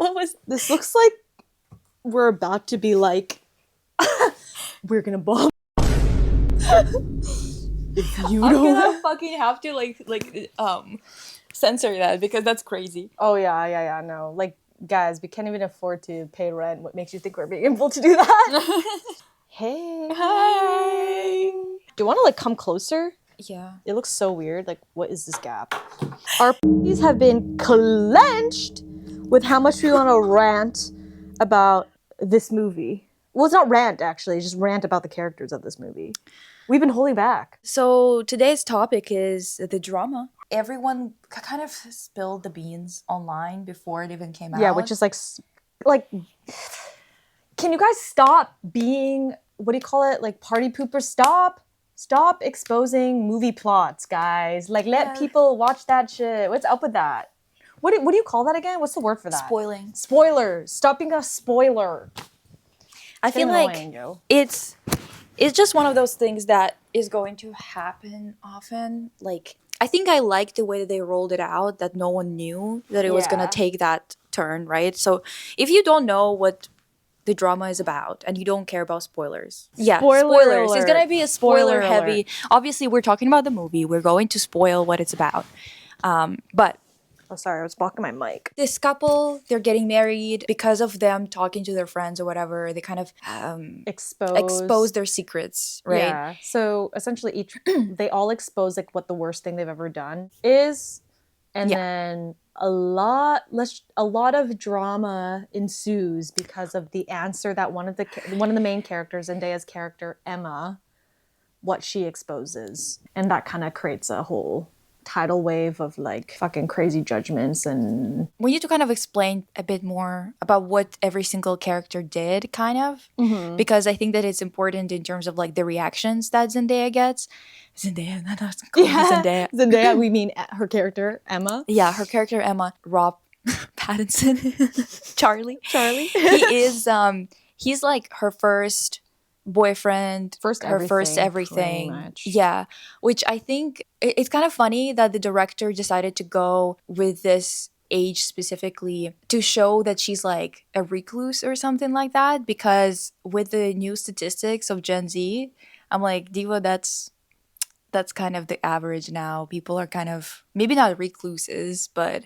What was This looks like we're about to be like, we're gonna bomb. If you I'm don't. gonna fucking have to censor that because that's crazy. Oh yeah. No, like guys, we can't even afford to pay rent. What makes you think we're being able to do that? Hey. Hi. Do you want to like come closer? Yeah. It looks so weird. Like, what is this gap? Our p***s have been clenched with how much we want to rant about this movie. Well, it's not rant, actually. Just rant about the characters of this movie. We've been holding back. So today's topic is the drama. Everyone kind of spilled the beans online before it even came out. Yeah, which is like, can you guys stop being, what do you call it? Like party poopers? Stop exposing movie plots, guys. Like, let people watch that shit. What's up with that? What do you call that again? What's the word for that? spoiling. Spoilers. Stop being a spoiler. I feel like annoying, yo. it's just one of those things that is going to happen often. Like, I think I like the way that they rolled it out, that no one knew that it was going to take that turn, right? So if you don't know what the drama is about and you don't care about spoilers. Yeah, spoilers. It's going to be a spoiler heavy. Obviously, we're talking about the movie. We're going to spoil what it's about. But Oh, sorry, I was blocking my mic. this couple, they're getting married because of them talking to their friends or whatever. They kind of expose their secrets, right? Yeah. So essentially, they all expose like what the worst thing they've ever done is, and then a lot of drama ensues because of the answer that one of the main characters, Zendaya's character Emma, what she exposes, and that kind of creates a whole tidal wave of like fucking crazy judgments. And we need to kind of explain a bit more about what every single character did, kind of, because I think that it's important in terms of like the reactions that Zendaya gets. Zendaya, not us. Zendaya. Zendaya, we mean her character Emma. Yeah, her character Emma. Rob Pattinson, Charlie. He is. He's like her first boyfriend, first everything. Yeah, which I think it's kind of funny that the director decided to go with this age specifically to show that she's like a recluse or something like that, because with the new statistics of Gen Z, I'm like, Diva, that's kind of the average now. People are kind of maybe not recluses, but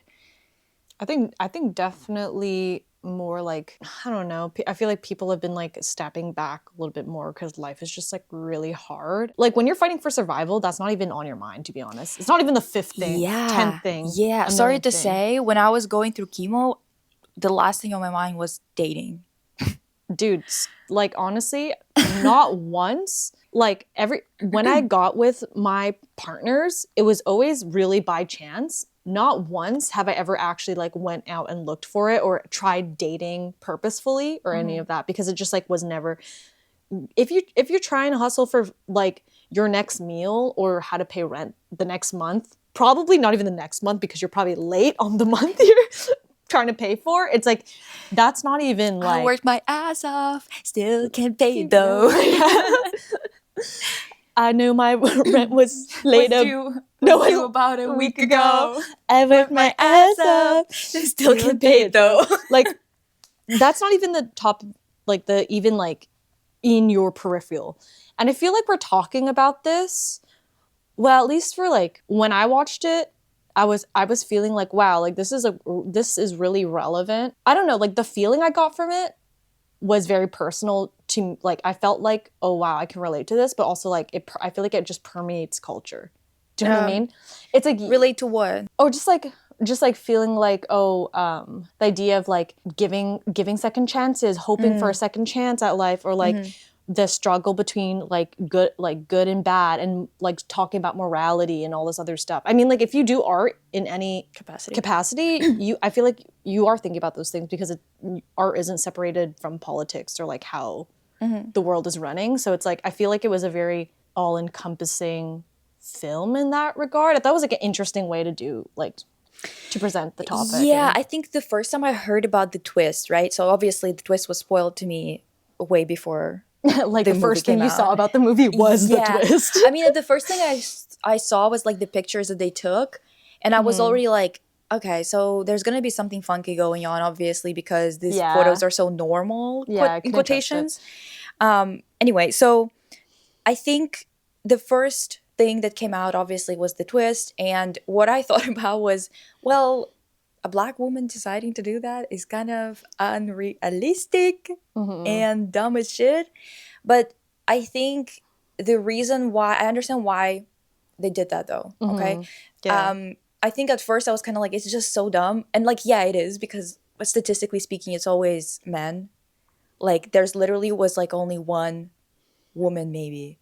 I think definitely more like, I don't know, I feel like people have been like stepping back a little bit more because life is just like really hard. Like when you're fighting for survival, that's not even on your mind, to be honest. It's not even the 5th thing, 10th thing. Yeah, sorry to say, when I was going through chemo, the last thing on my mind was dating. Dude, like honestly, not once. Like when I got with my partners, it was always really by chance. Not once have I ever actually like went out and looked for it or tried dating purposefully or any of that, because it just like was never. If you're trying to hustle for like your next meal or how to pay rent the next month, probably not even the next month because you're probably late on the month you're trying to pay for. It's like that's not even like I worked my ass off, still can't pay though. I knew my rent was late due about a week ago. I worked my ass off, still can't pay it though. Like that's not even the top, like the even like in your peripheral. And I feel like we're talking about this. Well, at least for like when I watched it, I was feeling like, wow, like this is really relevant. I don't know, like the feeling I got from it was very personal to, like, I felt like, oh wow, I can relate to this, but also like I feel like it just permeates culture. Do you know what I mean? It's like relate to what? Oh, just like feeling like, oh, the idea of like giving second chances, hoping for a second chance at life, or like the struggle between like good and bad, and like talking about morality and all this other stuff. I mean, like if you do art in any capacity, I feel like you are thinking about those things because art isn't separated from politics or like how the world is running. So it's like I feel like it was a very all-encompassing film in that regard. I thought it was like an interesting way to present the topic. Yeah, I think the first time I heard about the twist, right? So obviously the twist was spoiled to me way before. Like the first thing you saw about the movie was the twist. I mean, the first thing I saw was like the pictures that they took, and I was already like, okay, so there's gonna be something funky going on, obviously, because these photos are so normal, in quotations. Anyway, so I think the first thing that came out, obviously, was the twist. And what I thought about was, well, a Black woman deciding to do that is kind of unrealistic and dumb as shit. But I think the reason why, I understand why they did that, though, okay? Yeah. I think at first I was kind of like, it's just so dumb. And like, yeah, it is, because statistically speaking, it's always men. Like, there's literally was like only one woman, maybe.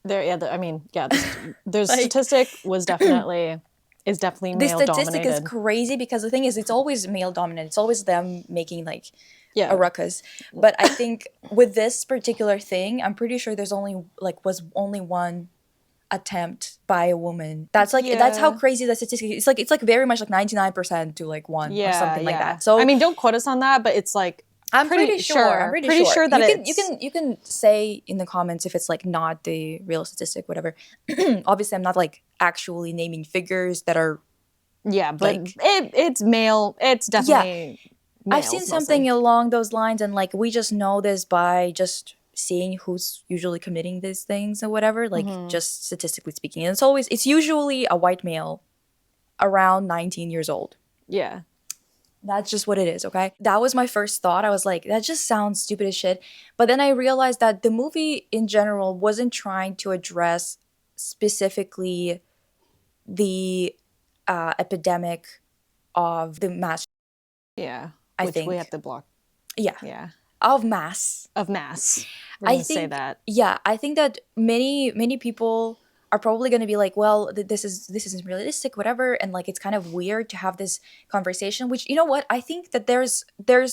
There's statistic was definitely is definitely male dominated. The statistic is crazy, because the thing is, it's always male dominated. It's always them making like a ruckus. But I think with this particular thing, I'm pretty sure there's was only one attempt by a woman. That's like that's how crazy the statistic is. It's like very much like 99% to like one or something like that. So I mean, don't quote us on that, but it's like I'm pretty sure. I'm pretty sure that you can say in the comments if it's like not the real statistic, whatever. Obviously, I'm not like actually naming figures that are. Yeah, but like, it's male. It's definitely. Yeah. I've seen something along those lines, and like we just know this by just seeing who's usually committing these things or whatever. Like just statistically speaking, and it's usually a white male, around 19 years old. Yeah. That's just what it is, okay? That was my first thought. I was like, that just sounds stupid as shit. But then I realized that the movie in general wasn't trying to address specifically the epidemic of the mass. Yeah, I think we have to block. Yeah, yeah, of mass. We're gonna say that. Yeah, I think that many people are probably going to be like, well, this isn't realistic, whatever, and like it's kind of weird to have this conversation. Which, you know what, I think that there's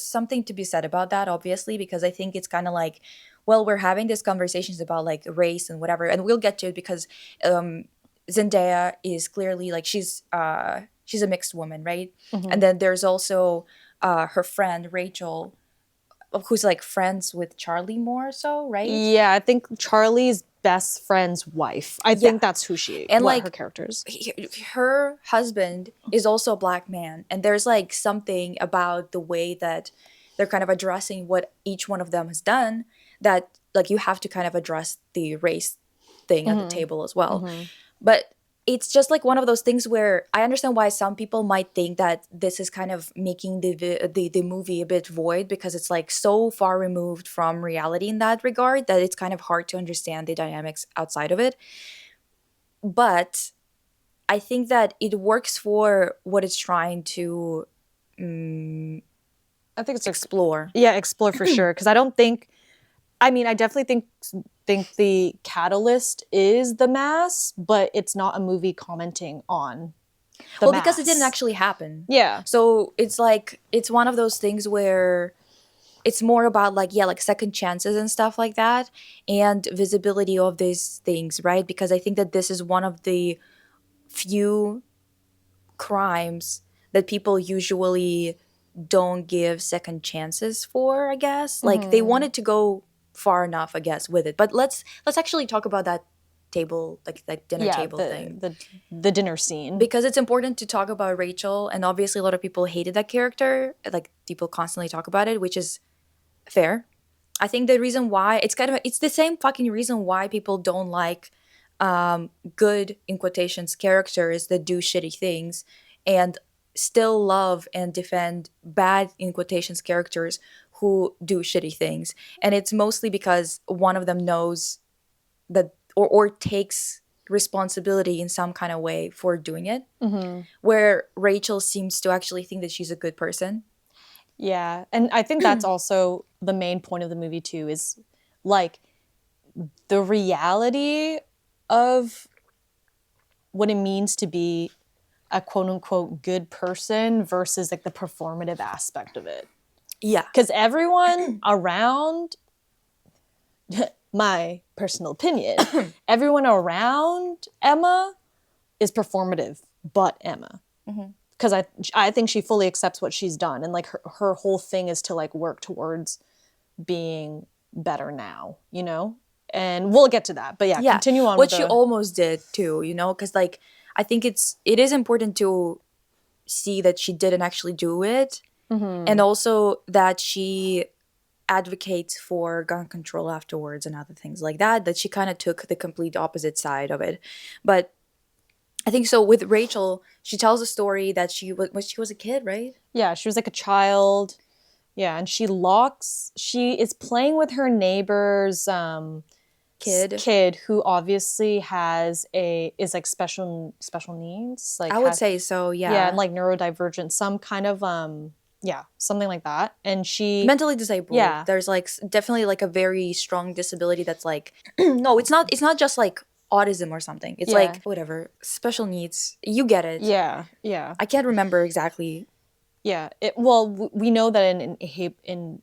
something to be said about that, obviously, because I think it's kind of like, well, we're having these conversations about like race and whatever, and we'll get to it because Zendaya is clearly like she's a mixed woman, right? And then there's also her friend Rachel, who's like friends with Charlie more so, right? Yeah, I think Charlie's best friend's wife. I think that's who and like her character is. Her husband is also a Black man, and there's like something about the way that they're kind of addressing what each one of them has done that like you have to kind of address the race thing at the table as well. But it's just like one of those things where I understand why some people might think that this is kind of making the movie a bit void, because it's like so far removed from reality in that regard that it's kind of hard to understand the dynamics outside of it. But I think that it works for what it's trying to I think it's explore. Yeah, explore for sure. Because I definitely think the catalyst is the mass, but it's not a movie commenting on the mass. Because it didn't actually happen. Yeah. So it's like, it's one of those things where it's more about like, like second chances and stuff like that, and visibility of these things, right? Because I think that this is one of the few crimes that people usually don't give second chances for, I guess. Like they wanted to go far enough, I guess, with it. But let's actually talk about that table, like dinner table thing. The dinner scene. Because it's important to talk about Rachel, and obviously a lot of people hated that character. Like people constantly talk about it, which is fair. I think the reason why it's the same fucking reason why people don't like good, in quotations, characters that do shitty things and still love and defend bad, in quotations, characters who do shitty things. And it's mostly because one of them knows that or takes responsibility in some kind of way for doing it, where Rachel seems to actually think that she's a good person. Yeah, and I think that's also the main point of the movie too, is like the reality of what it means to be a quote unquote good person versus like the performative aspect of it. Yeah. Because everyone around, my personal opinion, everyone around Emma is performative but Emma. Because I think she fully accepts what she's done, and like her whole thing is to like work towards being better now, you know? And we'll get to that. But yeah, continue on. What she almost did too, you know? Because like I think it is important to see that she didn't actually do it. And also that she advocates for gun control afterwards and other things like that she kind of took the complete opposite side of it. But I think so with Rachel, she tells a story that she was a kid, right? Yeah, she was like a child. Yeah, and she is playing with her neighbor's kid who obviously is like special needs. Like I would say so, yeah. Yeah, and like neurodivergent, some kind of something like that. And she mentally disabled. Yeah. There's like definitely like a very strong disability that's like no, it's not just like autism or something. It's like whatever, special needs. You get it. Yeah. I can't remember exactly. Yeah. We know that it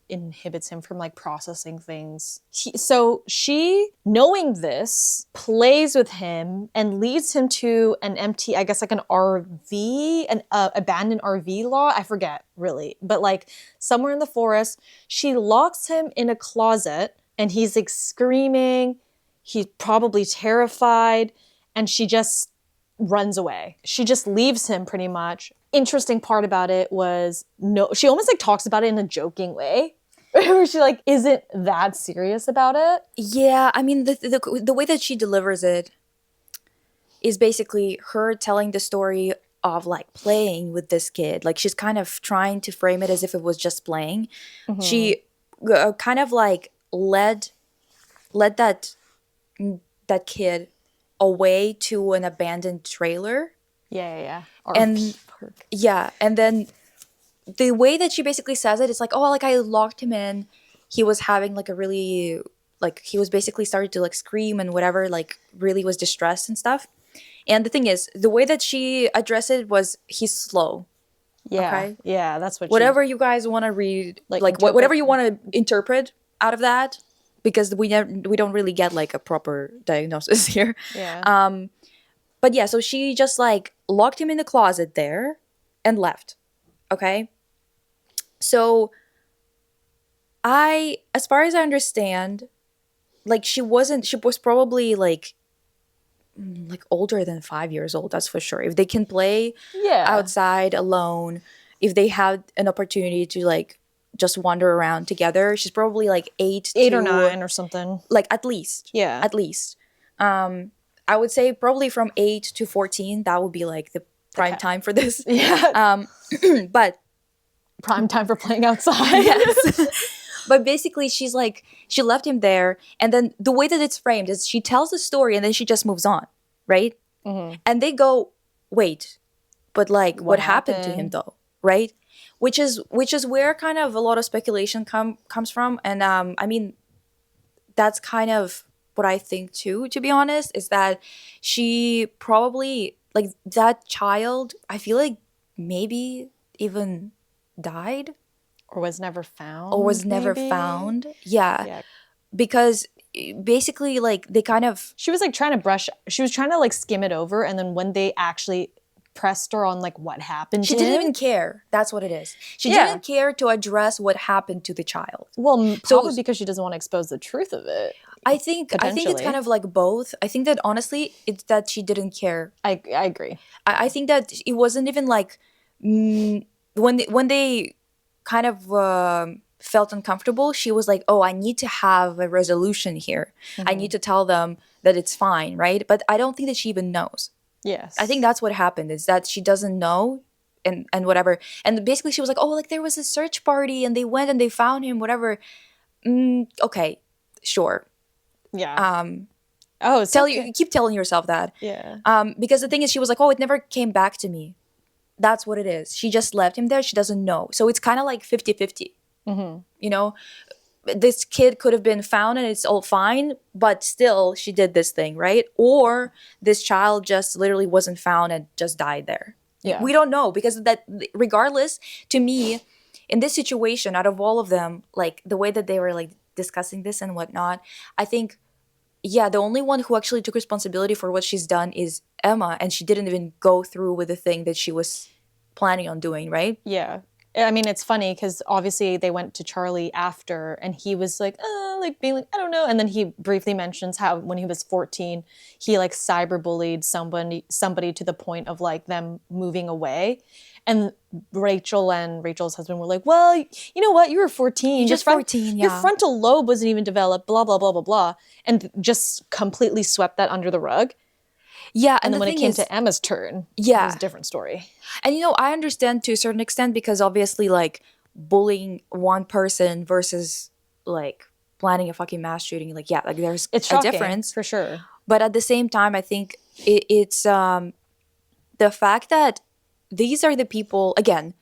inhibits him from like processing things. So she, knowing this, plays with him and leads him to an empty, I guess like an RV, an abandoned RV lot. I forget really, but like somewhere in the forest, she locks him in a closet and he's like screaming. He's probably terrified, and she just runs away. She just leaves him pretty much. Interesting part about it was she almost like talks about it in a joking way. Where she like isn't that serious about it. Yeah, I mean the way that she delivers it is basically her telling the story of like playing with this kid. Like she's kind of trying to frame it as if it was just playing. She kind of like led that kid away to an abandoned trailer. Yeah. And yeah, and then the way that she basically says it, it's like, oh, like I locked him in. He was having like a really, like he was basically started to like scream and whatever, like really was distressed and stuff. And the thing is, the way that she addressed it was he's slow. Yeah. Okay? Yeah, that's what whatever you guys want to read, like whatever you want to interpret out of that, because we don't really get like a proper diagnosis here. Yeah. But yeah, so she just like locked him in the closet there and left. Okay. So as far as I understand, like she was probably like older than 5 years old. That's for sure. If they can play outside alone, if they had an opportunity to like just wander around together, she's probably like 8 or 9 or something. Like at least. Yeah. At least. I would say probably from 8 to 14, that would be like the prime time for this. Yeah. But prime time for playing outside. Yes. But basically she left him there, and then the way that it's framed is she tells the story and then she just moves on, right? And they go, wait, but like what happened to him though, right? Which is where kind of a lot of speculation comes from. And I mean, that's kind of what I think too, to be honest, is that she probably, like that child, I feel like maybe even died. Or was never found. Yeah. Because basically like they kind of... She was trying to like skim it over, and then when they actually pressed her on like what happened to him, she didn't even care. That's what it is. She didn't care to address what happened to the child. Well, probably because she doesn't want to expose the truth of it. I think it's kind of like both. I think that honestly, it's that she didn't care. I agree. I think that it wasn't even like when they kind of felt uncomfortable, she was like, oh, I need to have a resolution here. I need to tell them that it's fine, right? But I don't think that she even knows. Yes. I think that's what happened, is that she doesn't know and whatever. And basically she was like, oh, like there was a search party and they went and they found him, whatever. Okay, sure. Yeah. Keep telling yourself that. Yeah. Because the thing is, she was like, oh, it never came back to me. That's what it is. She just left him there. She doesn't know. So it's kind of like 50-50. You know, this kid could have been found and it's all fine, but still she did this thing, right? Or this child just literally wasn't found and just died there. Yeah. We don't know, because that, regardless, to me, in this situation, out of all of them, like the way that they were like discussing this and whatnot, I think, yeah, the only one who actually took responsibility for what she's done is Emma, and she didn't even go through with the thing that she was planning on doing, right? Yeah. I mean, it's funny because obviously they went to Charlie after, and he was like, being like, I don't know. And then he briefly mentions how when he was 14, he like cyberbullied somebody to the point of like them moving away. And Rachel and Rachel's husband were like, well, you know what? You were 14. You're just 14, Your frontal lobe wasn't even developed, blah, blah, blah, blah, blah. And just completely swept that under the rug. Yeah. And then when it came to Emma's turn, it was a different story. And, you know, I understand to a certain extent because obviously, like, bullying one person versus, like, planning a fucking mass shooting, like, yeah, like, there's it's a difference. For sure. But at the same time, I think it's the fact that these are the people, again,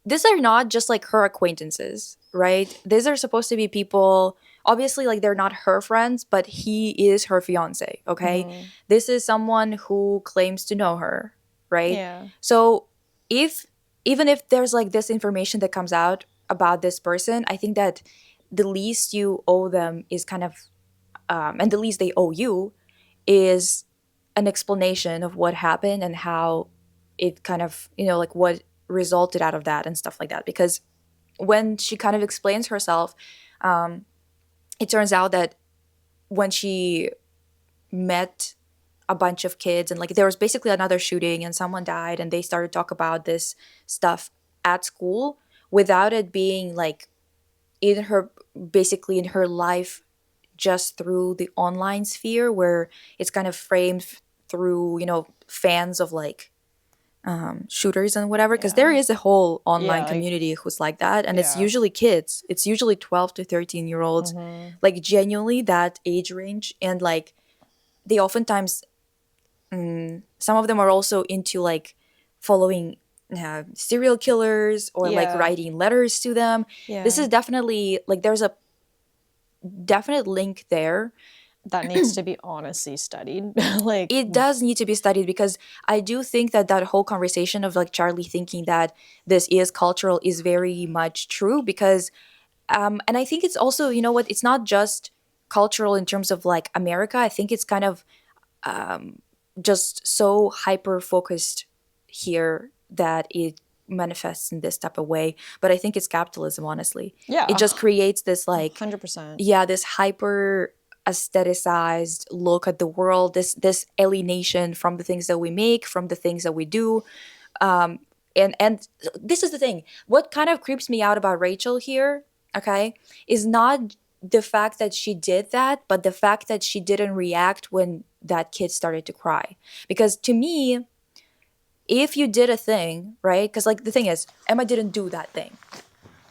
these are not just like her acquaintances, right? These are supposed to be people, obviously, like they're not her friends, but he is her fiance, okay? This is someone who claims to know her, right? Yeah. So even if there's like this information that comes out about this person, I think that the least you owe them is kind of, and the least they owe you is an explanation of what happened and how it kind of, you know, like what resulted out of that and stuff like that. Because when she kind of explains herself, it turns out that when she met a bunch of kids and like there was basically another shooting and someone died and they started to talk about this stuff at school without it being like in her, basically in her life, just through the online sphere where it's kind of framed through, you know, fans of like shooters and whatever, because there is a whole online community who's like that, and it's usually kids. It's usually 12 to 13-year-olds, like genuinely that age range, and like they oftentimes some of them are also into like following serial killers or like writing letters to them. This is definitely like there's a definite link there that needs to be honestly studied. Like it does need to be studied, because I do think that that whole conversation of like Charlie thinking that this is cultural is very much true, because and I think it's also, you know what, it's not just cultural in terms of like America. I think it's kind of just so hyper focused here that it manifests in this type of way. But I think it's capitalism, honestly. It just creates this like 100%. This hyper aestheticized look at the world, this alienation from the things that we make, from the things that we do. And this is the thing. What kind of creeps me out about Rachel here, okay, is not the fact that she did that, but the fact that she didn't react when that kid started to cry. Because to me, if you did a thing, right? Because like the thing is, Emma didn't do that thing.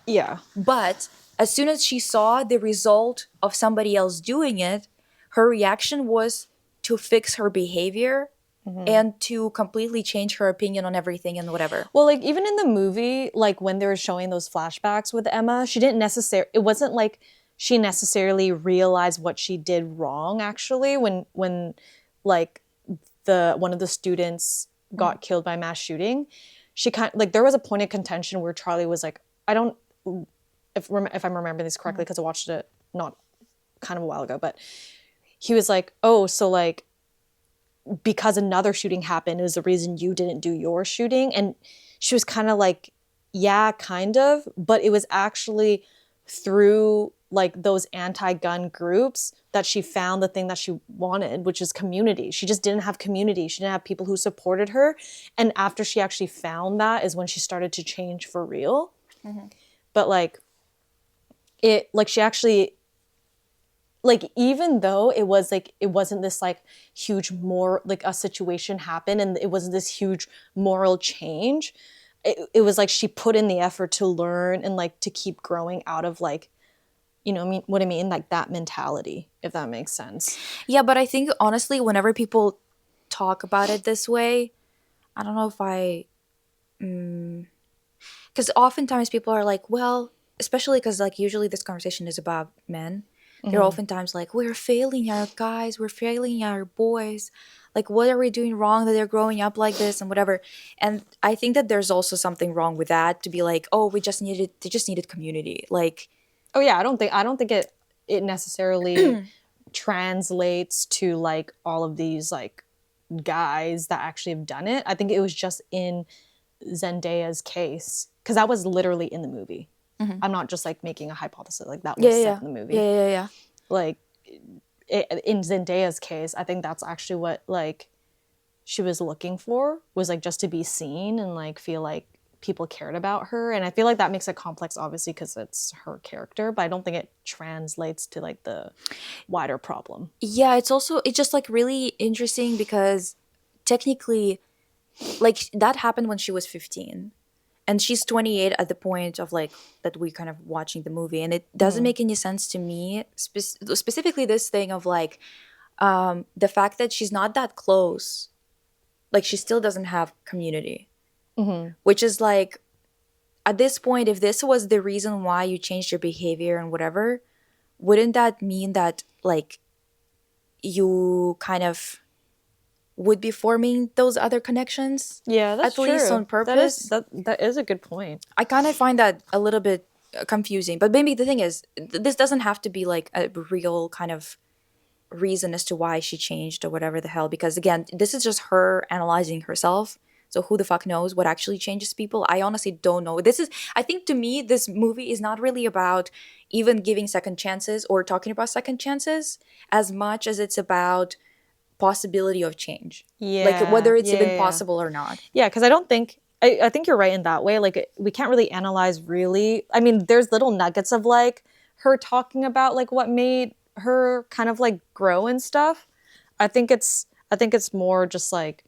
Yeah. But as soon as she saw the result of somebody else doing it, her reaction was to fix her behavior and to completely change her opinion on everything and whatever. Well, like even in the movie, like when they were showing those flashbacks with Emma, she didn't necessarily, it wasn't like she necessarily realized what she did wrong, actually, when like one of the students got killed by mass shooting. She kind of, like there was a point of contention where Charlie was like, I don't, if I'm remembering this correctly, because I watched it not kind of a while ago, but he was like, oh, so like because another shooting happened is the reason you didn't do your shooting. And she was kind of like, yeah, kind of, but it was actually through like those anti-gun groups that she found the thing that she wanted, which is community. She just didn't have community. She didn't have people who supported her. And after she actually found that is when she started to change for real. But like it, like she actually, like even though it was like, it wasn't this like huge like a situation happened and it wasn't this huge moral change, it was like she put in the effort to learn and like to keep growing out of like, you know what I mean? Like that mentality, if that makes sense. Yeah, but I think honestly, whenever people talk about it this way, I don't know if because oftentimes people are like, well, especially because like usually this conversation is about men. They're oftentimes like, we're failing our guys, we're failing our boys. Like, what are we doing wrong that they're growing up like this and whatever? And I think that there's also something wrong with that, to be like, oh, they just needed community. Like, oh yeah, I don't think it necessarily translates to like all of these like guys that actually have done it. I think it was just in Zendaya's case, because that was literally in the movie. I'm not just like making a hypothesis, like that was set in the movie. Yeah. Like in Zendaya's case, I think that's actually what like she was looking for, was like just to be seen and like feel like people cared about her. And I feel like that makes it complex, obviously, because it's her character, but I don't think it translates to like the wider problem. Yeah, it's just like really interesting because technically, like that happened when she was 15. And she's 28 at the point of like that we kind of watching the movie, and it doesn't make any sense to me. Specifically, this thing of like the fact that she's not that close, like she still doesn't have community, which is like at this point, if this was the reason why you changed your behavior and whatever, wouldn't that mean that like you kind of would be forming those other connections? Yeah, that's at least true. on purpose. That is a good point. I kind of find that a little bit confusing. But maybe the thing is, this doesn't have to be like a real kind of reason as to why she changed or whatever the hell. Because again, this is just her analyzing herself. So who the fuck knows what actually changes people? I honestly don't know. I think to me, this movie is not really about even giving second chances or talking about second chances as much as it's about possibility of change. Yeah. Like whether it's even possible or not. Yeah, because I think you're right in that way. Like we can't really analyze really. I mean, there's little nuggets of like her talking about like what made her kind of like grow and stuff. I think it's more just like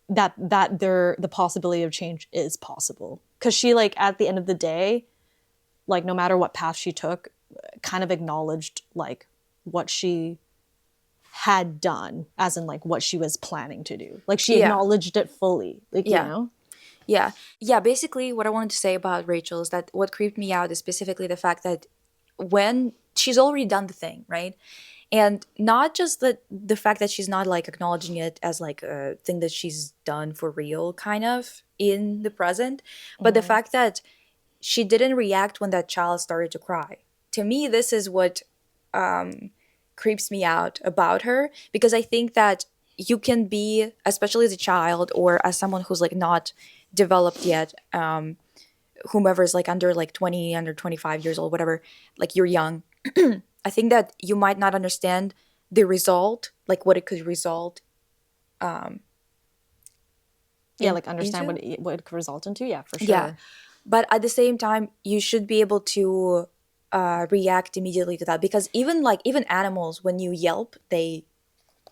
that the possibility of change is possible. Because she like at the end of the day, like no matter what path she took, kind of acknowledged like what she had done, as in like what she was planning to do. Like she acknowledged it fully. Like, you know? Yeah. Yeah. Basically, what I wanted to say about Rachel is that what creeped me out is specifically the fact that when she's already done the thing, right? And not just the fact that she's not like acknowledging it as like a thing that she's done for real, kind of in the present, but the fact that she didn't react when that child started to cry. To me, this is what creeps me out about her, because I think that you can be, especially as a child or as someone who's like not developed yet, whomever is like under like 20, under 25 years old, whatever, like you're young. I think that you might not understand the result, like what it could result. Like understand what it could result into. Yeah, for sure. Yeah, but at the same time, you should be able to react immediately to that, because even animals, when you yelp, they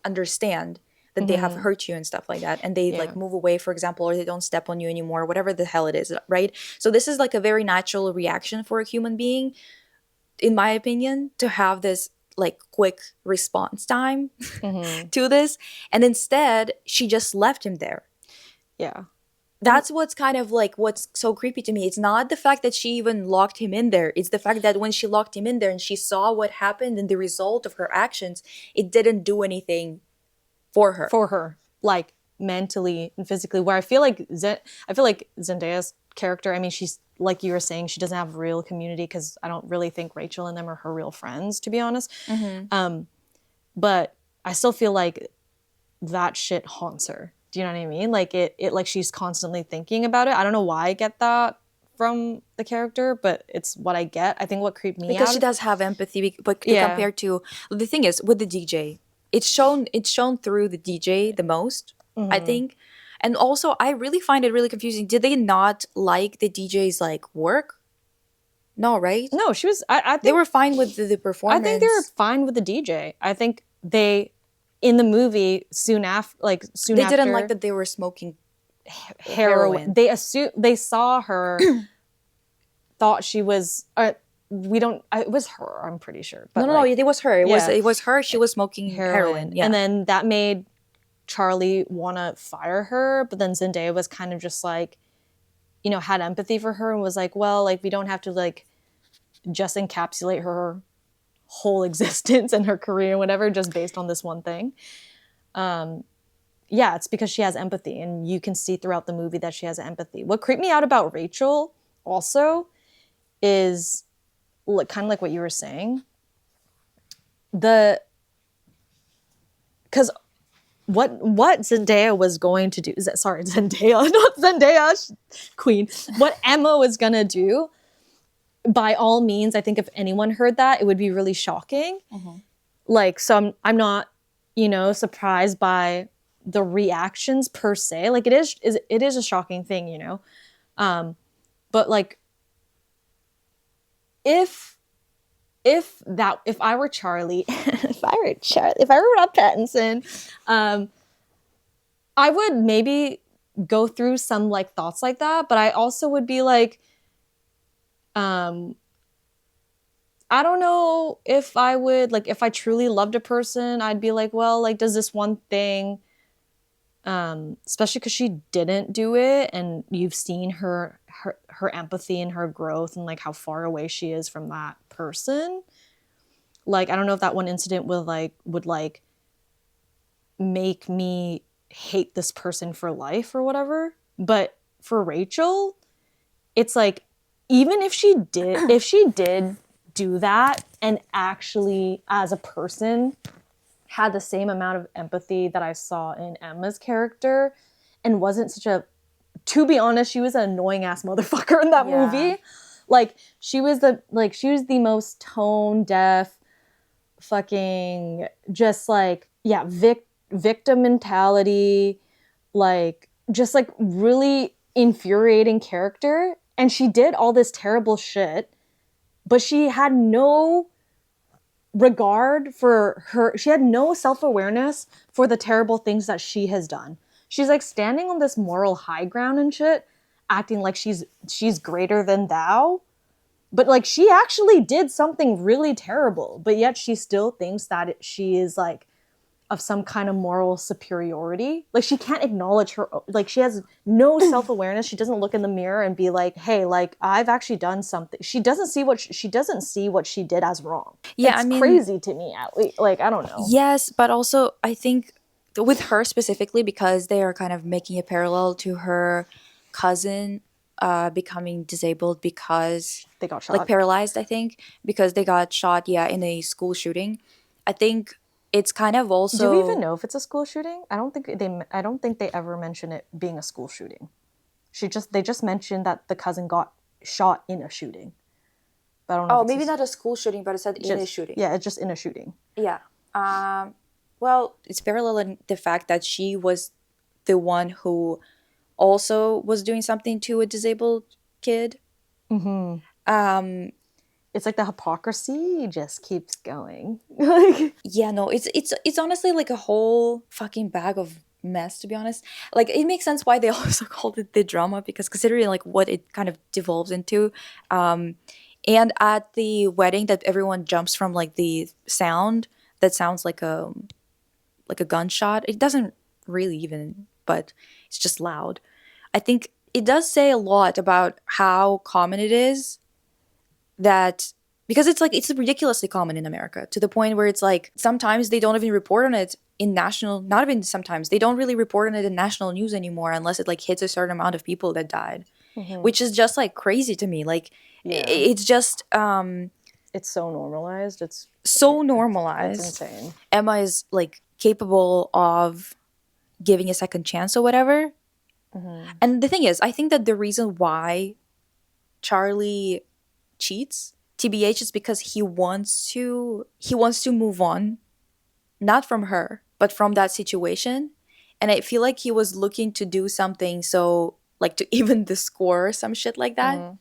understand that they have hurt you and stuff like that, and they like move away, for example, or they don't step on you anymore, whatever the hell it is, right? So this is like a very natural reaction for a human being, in my opinion, to have this like quick response time to this. And instead she just left him there. Yeah. That's what's kind of like what's so creepy to me. It's not the fact that she even locked him in there. It's the fact that when she locked him in there and she saw what happened and the result of her actions, it didn't do anything for her. Like mentally and physically, where I feel like Zendaya's character, I mean, she's like you were saying, she doesn't have real community, because I don't really think Rachel and them are her real friends, to be honest. But I still feel like that shit haunts her. Do you know what I mean? Like it like she's constantly thinking about it. I don't know why I get that from the character, but it's what I get. I think what creeped me out, because she does have empathy, but compared to the thing is with the DJ, it's shown through the DJ the most, I think. And also, I really find it really confusing. Did they not like the DJ's like work? No, right? No, she was. I think they were fine with the performance. I think they were fine with the DJ. I think they, in the movie, soon after, they didn't like that they were smoking heroin. They saw her, thought she was. We don't. It was her. I'm pretty sure. But no, it was her. It was her. She was smoking heroin. Yeah. And then that made Charlie want to fire her, but then Zendaya was kind of just like, you know, had empathy for her and was like, well, like we don't have to like just encapsulate her whole existence and her career and whatever just based on this one thing. It's because she has empathy, and you can see throughout the movie that she has empathy. What creeped me out about Rachel also is kind of like what you were saying, because what Zendaya was going to do, Zendaya, not Zendaya, queen, what Emma was going to do, by all means, I think if anyone heard that, it would be really shocking. Like, so I'm not, surprised by the reactions per se. Like, it is a shocking thing, But like, if I were Charlie, if I were Rob Pattinson, I would maybe go through some like thoughts like that, but I also would be like, I don't know if I would, like, if I truly loved a person, I'd be like, well, like, does this one thing, especially because she didn't do it, and you've seen her empathy and her growth and like how far away she is from that person. Like, I don't know if that one incident would make me hate this person for life or whatever. But for Rachel, it's like, even if she did do that and actually as a person had the same amount of empathy that I saw in Emma's character and wasn't such a, to be honest, she was an annoying ass motherfucker in that movie. Like, she was the most tone deaf, fucking, just like, yeah, victim mentality, like, just like really infuriating character. And she did all this terrible shit, but she had no regard for her. She had no self-awareness for the terrible things that she has done. She's like standing on this moral high ground and shit, acting like she's greater than thou. But like, she actually did something really terrible, but yet she still thinks that she is like of some kind of moral superiority. Like, she can't acknowledge her, like, she has no self-awareness. She doesn't look in the mirror and be like, hey, like, I've actually done something. She doesn't see what she did as wrong. Yeah, it's crazy to me, at least. Like, I don't know. Yes, but also I think with her specifically, because they are kind of making a parallel to her cousin becoming disabled because they got shot, like paralyzed, I think, because they got shot, in a school shooting. I think it's kind of also. Do we even know if it's a school shooting? I don't think they ever mention it being a school shooting. They just mentioned that the cousin got shot in a shooting. But I don't know. Oh, maybe not a school shooting, but it said in a shooting. Yeah, it's just in a shooting. Yeah. Well, it's paralleling the fact that she was the one who also was doing something to a disabled kid. Mm-hmm. It's like the hypocrisy just keeps going. Yeah, no, it's honestly like a whole fucking bag of mess, to be honest. Like, it makes sense why they also called it the drama, because considering like what it kind of devolves into. And at the wedding that everyone jumps from, like the sound that sounds like a gunshot. It doesn't really even, but it's just loud. I think it does say a lot about how common it is that, because it's ridiculously common in America, to the point where it's like sometimes they don't even report on it in national, not even sometimes, they don't really report on it in national news anymore unless it like hits a certain amount of people that died, which is just like crazy to me. Like, it's just it's so normalized. It's so normalized. It's insane. Emma is like capable of giving a second chance or whatever. And the thing is, I think that the reason why Charlie cheats, TBH, is because he wants to move on, not from her, but from that situation. And I feel like he was looking to do something, so like to even the score or some shit like that.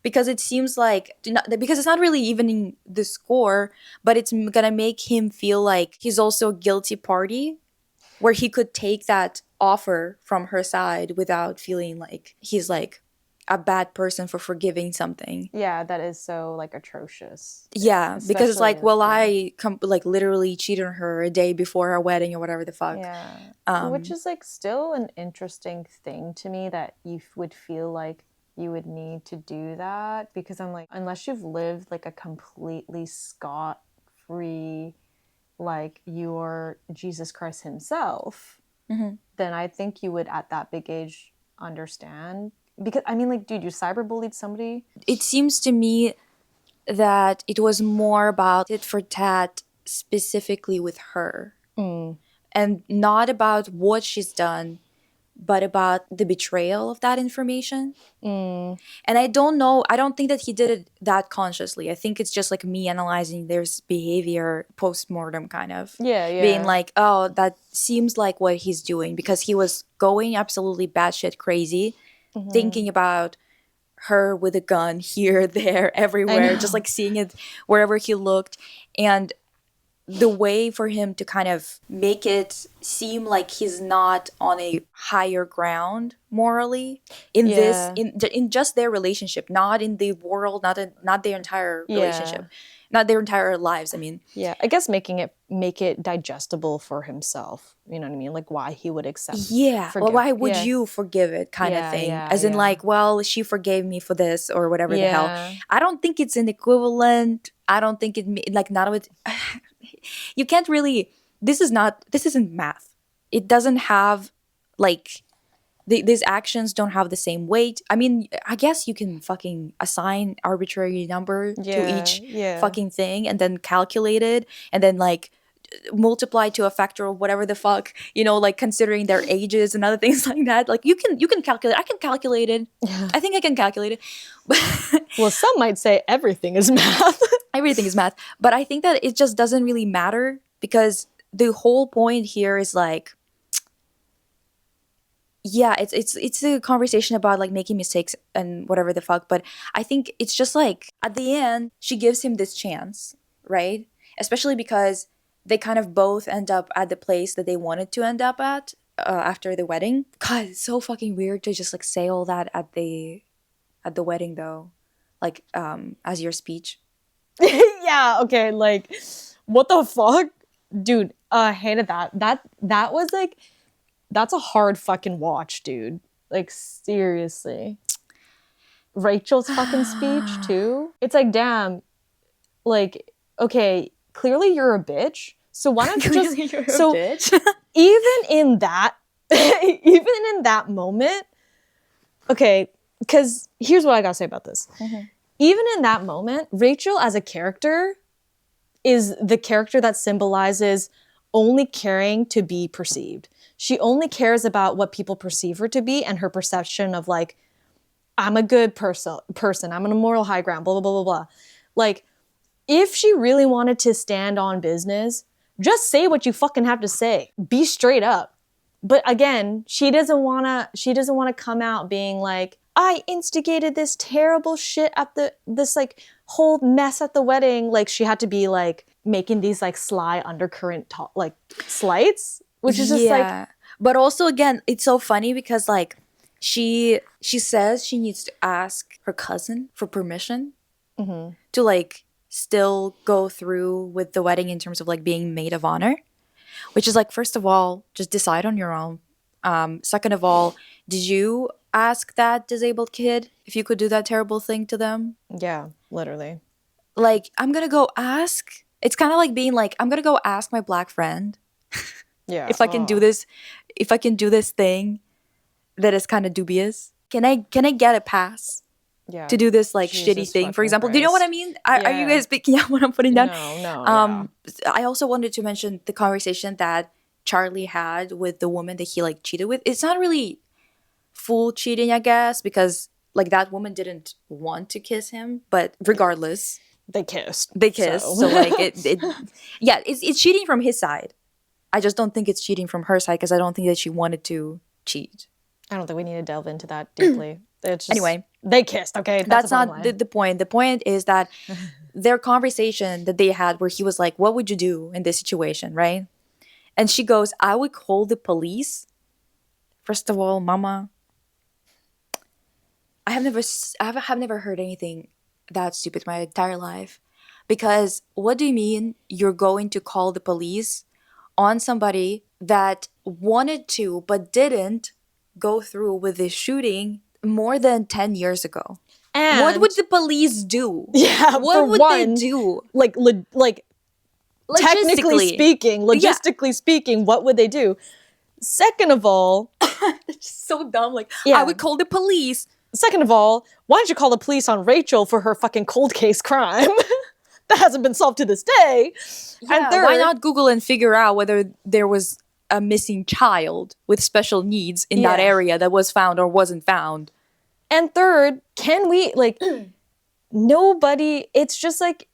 Because it seems like, because it's not really evening the score, but it's gonna make him feel like he's also a guilty party, where he could take that offer from her side without feeling like he's like a bad person for forgiving something. Yeah, that is so like atrocious. Yeah, because it's like, well, I like literally cheated on her a day before our wedding or whatever the fuck. Yeah, which is like still an interesting thing to me, that you would feel like you would need to do that, because I'm like, unless you've lived like a completely scot-free, like you're Jesus Christ himself, then I think you would at that big age understand. Because I mean, like, dude, you cyberbullied somebody. It seems to me that it was more about it for tat specifically with her, and not about what she's done, but about the betrayal of that information. And I don't think that he did it that consciously. I think it's just like me analyzing their behavior post-mortem, kind of. Yeah. Being like, oh, that seems like what he's doing, because he was going absolutely batshit crazy thinking about her with a gun here, there, everywhere, just like seeing it wherever he looked. And the way for him to kind of make it seem like he's not on a higher ground morally in this, in just their relationship, not in the world, not their entire relationship, not their entire lives. I mean, I guess make it digestible for himself. You know what I mean? Like why he would accept. Well, why would you forgive it, kind of thing? As in, like, well, she forgave me for this or whatever the hell. I don't think it's an equivalent. I don't think it like not with. You can't really. This isn't math. It doesn't have like. These actions don't have the same weight. I mean, I guess you can fucking assign arbitrary number to each fucking thing and then calculate it and then like multiply to a factor of whatever the fuck, you know, like considering their ages and other things like that. Like you can calculate. I can calculate it. I think I can calculate it. Well, some might say everything is math. Everything is math. But I think that it just doesn't really matter because the whole point here is like, yeah, it's a conversation about like making mistakes and whatever the fuck. But I think it's just like at the end, she gives him this chance, right? Especially because they kind of both end up at the place that they wanted to end up at after the wedding. God, it's so fucking weird to just like say all that at the wedding though, like as your speech. Yeah. Okay. Like, what the fuck, dude? I hated that. That was like. That's a hard fucking watch, dude. Like, seriously. Rachel's fucking speech, too. It's like, damn. Like, okay, clearly you're a bitch. So why don't you just... Bitch. even in that moment... Okay, because here's what I gotta say about this. Even in that moment, Rachel as a character is the character that symbolizes only caring to be perceived. She only cares about what people perceive her to be and her perception of like, I'm a good person, I'm on a moral high ground, blah, blah, blah, blah, blah. Like, if she really wanted to stand on business, just say what you fucking have to say. Be straight up. But again, she doesn't wanna come out being like, I instigated this terrible shit at this like whole mess at the wedding. Like she had to be like making these like sly undercurrent like slights. Which is just like... But also, again, it's so funny because, like, she says she needs to ask her cousin for permission to, like, still go through with the wedding in terms of, like, being maid of honor. Which is, like, first of all, just decide on your own. Second of all, did you ask that disabled kid if you could do that terrible thing to them? Yeah, literally. Like, I'm gonna go ask... It's kind of like being like, I'm gonna go ask my black friend... Yeah. If I can do this thing that is kind of dubious, can I get a pass to do this like shitty thing? For example, do you know what I mean? Are you guys picking out what I'm putting down? No. I also wanted to mention the conversation that Charlie had with the woman that he like cheated with. It's not really full cheating, I guess, because like that woman didn't want to kiss him, but regardless, they kissed. So like it's cheating from his side. I just don't think it's cheating from her side because I don't think that she wanted to cheat. I don't think we need to delve into that deeply. It's just, anyway, they kissed, okay? That's not the point. The point is that their conversation that they had where he was like, what would you do in this situation, right? And she goes, I would call the police. First of all, mama, I have never heard anything that stupid my entire life. Because what do you mean you're going to call the police on somebody that wanted to but didn't go through with this shooting more than 10 years ago? And what would the police do? Yeah, what would they do? Like technically speaking, logistically speaking, what would they do? Second of all, it's so dumb. Like, I would call the police. Second of all, why don't you call the police on Rachel for her fucking cold case crime? That hasn't been solved to this day. Yeah, and third, why not Google and figure out whether there was a missing child with special needs in that area that was found or wasn't found? And third, can we, like, nobody, it's just, like,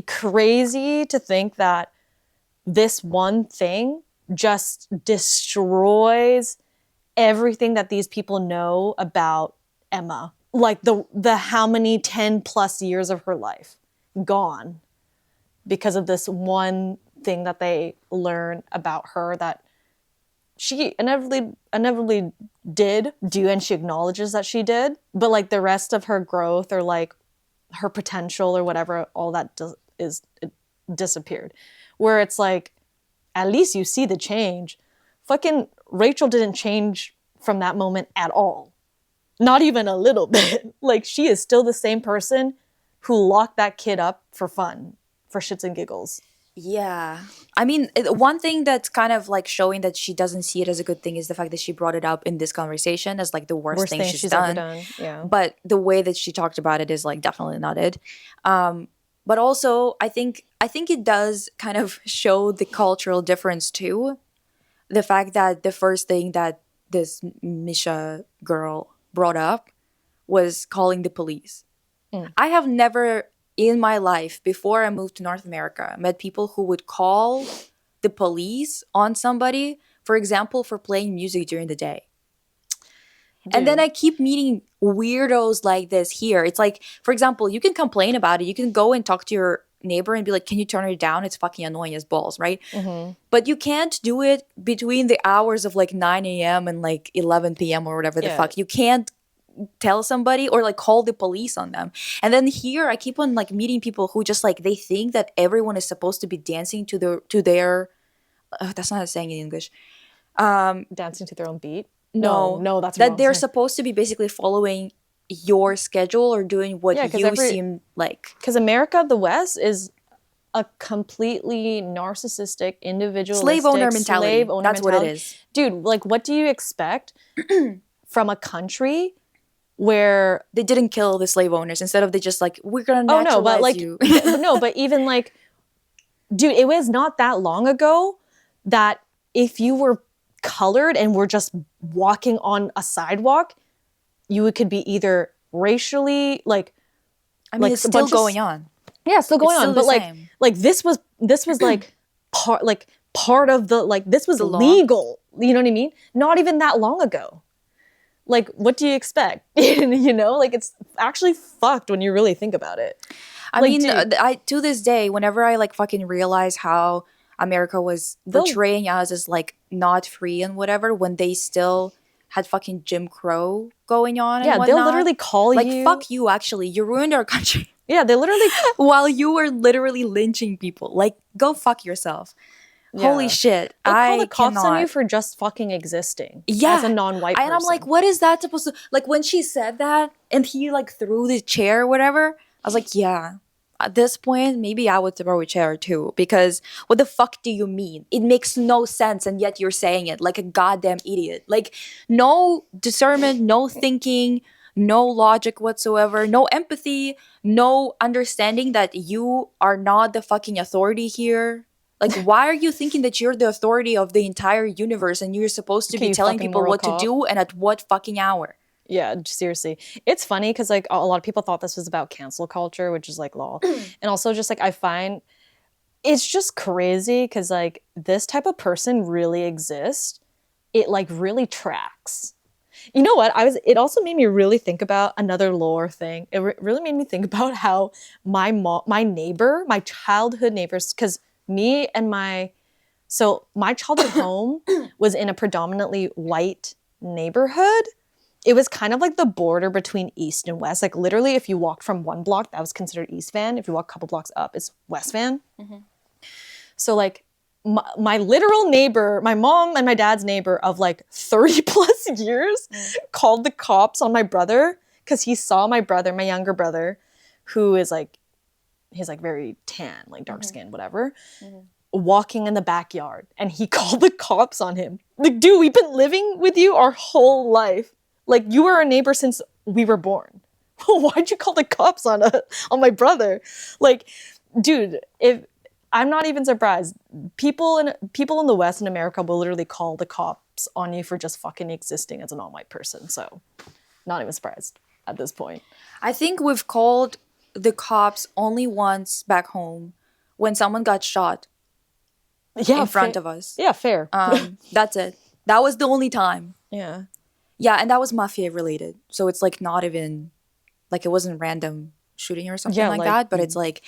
crazy to think that this one thing just destroys everything that these people know about Emma, like the how many 10 plus years of her life gone because of this one thing that they learn about her that she inevitably did do, and she acknowledges that she did, but like the rest of her growth or like her potential or whatever, all that it disappeared. Where it's like, at least you see the change. Fucking Rachel didn't change from that moment at all. Not even a little bit. Like, she is still the same person who locked that kid up for fun, for shits and giggles. Yeah. I mean, one thing that's kind of like showing that she doesn't see it as a good thing is the fact that she brought it up in this conversation as like the worst thing she's ever done. Yeah. But the way that she talked about it is like definitely not it. But also, I think it does kind of show the cultural difference too. The fact that the first thing that this Misha girl brought up was calling the police. I have never in my life, before I moved to North America, met people who would call the police on somebody, for example, for playing music during the day. Dude. And then I keep meeting weirdos like this here. It's like, for example, you can complain about it. You can go and talk to your neighbor and be like, can you turn it down? It's fucking annoying as balls, right? Mm-hmm. But you can't do it between the hours of like 9 a.m. and like 11 p.m. or whatever the fuck. You can't tell somebody or like call the police on them. And then here I keep on like meeting people who just like, they think that everyone is supposed to be dancing to their that's not a saying in English. Dancing to their own beat? No, that's that wrong. They're supposed to be basically following your schedule or doing what you seem like. Because America, the West, is a completely narcissistic, individualistic slave owner mentality. That's what it is. Dude, like, what do you expect from a country where they didn't kill the slave owners? Instead of they just like, we're gonna naturalize you. No, but even like, dude, it was not that long ago that if you were colored and were just walking on a sidewalk, you could be either racially like, I mean, it's still going on. Yeah, still going on. But like this was like part of the, like, this was legal. You know what I mean? Not even that long ago. Like, what do you expect? You know, like, it's actually fucked when you really think about it. I mean, to this day, whenever I like fucking realize how America was portraying us as like not free and whatever, when they still had fucking Jim Crow going on. Yeah, and they'll literally call like, you. Fuck you, actually. You ruined our country. Yeah, they literally. While you were literally lynching people. Like, go fuck yourself. Yeah. Holy shit. They'll call the cops on you for just fucking existing. Yeah. As a non-white person. And I'm like, what is that supposed to... Like, when she said that and he like threw the chair or whatever, I was like, yeah. At this point, maybe I would throw a chair too, because what the fuck do you mean? It makes no sense, and yet you're saying it like a goddamn idiot. Like, no discernment, no thinking, no logic whatsoever, no empathy, no understanding that you are not the fucking authority here. Like, why are you thinking that you're the authority of the entire universe and you're supposed to be telling people what to do and at what fucking hour? Yeah, seriously. It's funny because like a lot of people thought this was about cancel culture, which is like lol. And also just like I find it's just crazy because like this type of person really exists. It like really tracks. You know what? It also made me really think about another lore thing. It really made me think about how my childhood neighbors, because me and my childhood home was in a predominantly white neighborhood. It was kind of like the border between East and West. Like literally, if you walked from one block, that was considered East Van. If you walk a couple blocks up, it's West Van. Mm-hmm. So like my literal neighbor, my mom and my dad's neighbor of like 30 plus years called the cops on my brother because he saw my brother, my younger brother, who is like, he's like very tan, like dark skinned, whatever, walking in the backyard. And he called the cops on him. Like, dude, we've been living with you our whole life. Like, you were a neighbor since we were born. Why'd you call the cops on my brother? Like, dude, I'm not even surprised. People in the West in America will literally call the cops on you for just fucking existing as a non-white person. So, not even surprised at this point. I think we've called the cops only once back home when someone got shot in front of us. Yeah, fair. That's it. That was the only time. Yeah. Yeah, and that was mafia related. So it's like not even like it wasn't random shooting or something like that, but it's like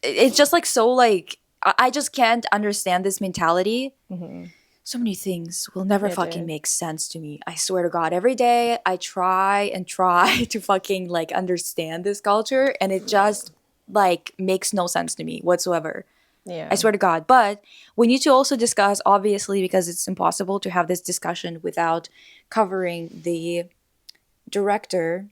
it's just like so like I just can't understand this mentality. So many things will never fucking make sense to me. I swear to God, every day I try to fucking like understand this culture, and it just like makes no sense to me whatsoever. Yeah. I swear to God. But we need to also discuss, obviously, because it's impossible to have this discussion without covering the director.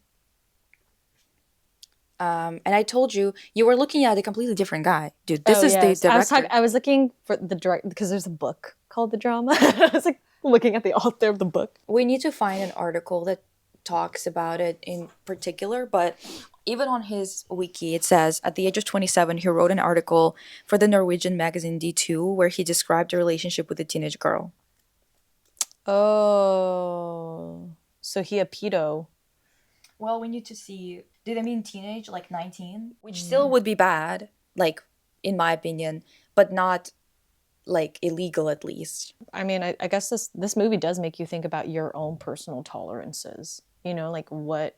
And I told you were looking at a completely different guy, dude. This is the director. I was looking for the direct because there's a book called The Drama. I was like looking at the author of the book. We need to find an article that talks about it in particular, but even on his wiki, it says at the age of 27, he wrote an article for the Norwegian magazine D2 where he described a relationship with a teenage girl. Oh, so he a pedo. Well, we need to see. Did I mean teenage, like 19? Which still would be bad, like, in my opinion, but not, like, illegal at least. I mean, I guess this movie does make you think about your own personal tolerances. You know, like, what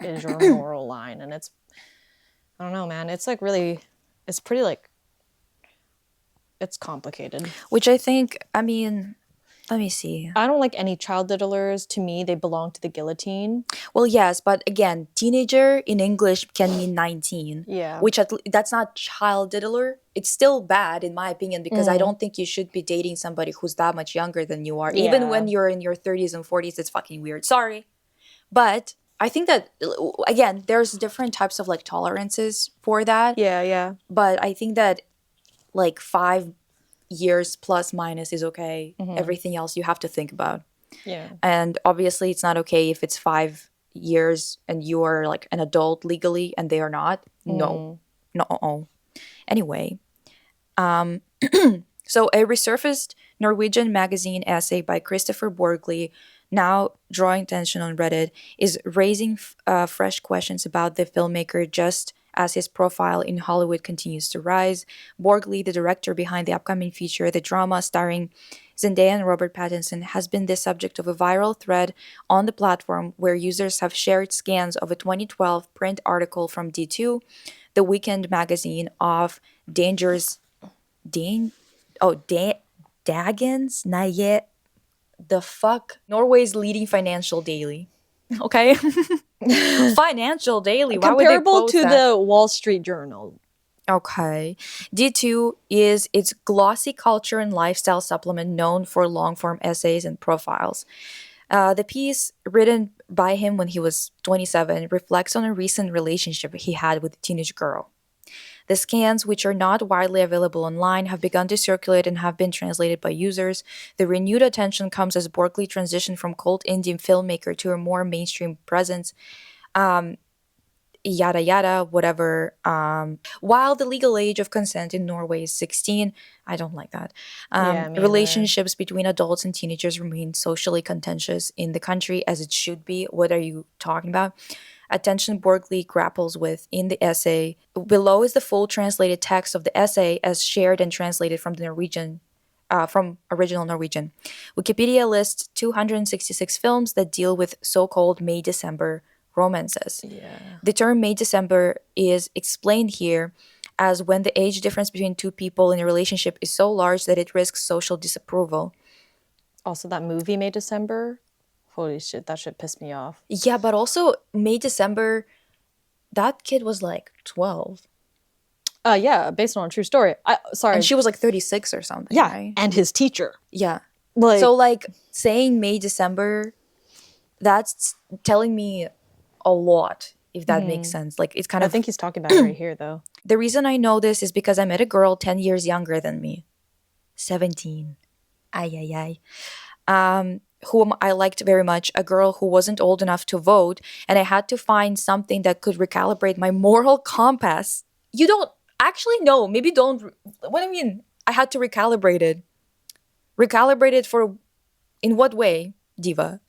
is your moral line? And it's, I don't know, man. It's, like, really, it's pretty, like, it's complicated. Which I think, I mean... Let me see. I don't like any child diddlers. To me, they belong to the guillotine. Well, yes, but again, teenager in English can mean 19. Yeah. Which that's not child diddler. It's still bad, in my opinion, because I don't think you should be dating somebody who's that much younger than you are. Yeah. Even when you're in your 30s and 40s, it's fucking weird. Sorry. But I think that, again, there's different types of, like, tolerances for that. Yeah, yeah. But I think that, like, 5 years plus minus is okay. Everything else you have to think about. Yeah. And obviously it's not okay if it's 5 years and you are like an adult legally and they are not. No. Anyway, so a resurfaced Norwegian magazine essay by Kristoffer Borgli, now drawing attention on Reddit, is raising fresh questions about the filmmaker just as his profile in Hollywood continues to rise. Borgli, the director behind the upcoming feature, The Drama, starring Zendaya and Robert Pattinson, has been the subject of a viral thread on the platform where users have shared scans of a 2012 print article from D2, the weekend magazine of Dagens Nye. The fuck? Norway's leading financial daily. Okay? Financial daily. Why comparable would they to the Wall Street Journal. Okay. D2 is its glossy culture and lifestyle supplement known for long-form essays and profiles. The piece, written by him when he was 27, reflects on a recent relationship he had with a teenage girl. The scans, which are not widely available online, have begun to circulate and have been translated by users. The renewed attention comes as Borgli transitioned from cult indie filmmaker to a more mainstream presence. Yada yada, whatever. While the legal age of consent in Norway is 16, I don't like that. Relationships between adults and teenagers remain socially contentious in the country, as it should be. What are you talking about? Attention Borgli grapples with in the essay. Below is the full translated text of the essay as shared and translated from the Norwegian, from original Norwegian. Wikipedia lists 266 films that deal with so-called May-December romances. Yeah. The term May-December is explained here as when the age difference between two people in a relationship is so large that it risks social disapproval. Also, that movie May-December, holy shit, that shit pissed me off. Yeah, but also May-December, that kid was like 12. Yeah, based on a true story. And she was like 36 or something, yeah, right? and his teacher. Yeah. So, like, saying May-December, that's telling me a lot, if that makes sense. Like, it's kind of... I think he's talking about it right here, though. The reason I know this is because I met a girl 10 years younger than me. 17. Whom I liked very much, a girl who wasn't old enough to vote, and I had to find something that could recalibrate my moral compass. You don't... Actually, no, maybe don't... What do I mean? I had to recalibrate it. Recalibrate it for... In what way, Diva?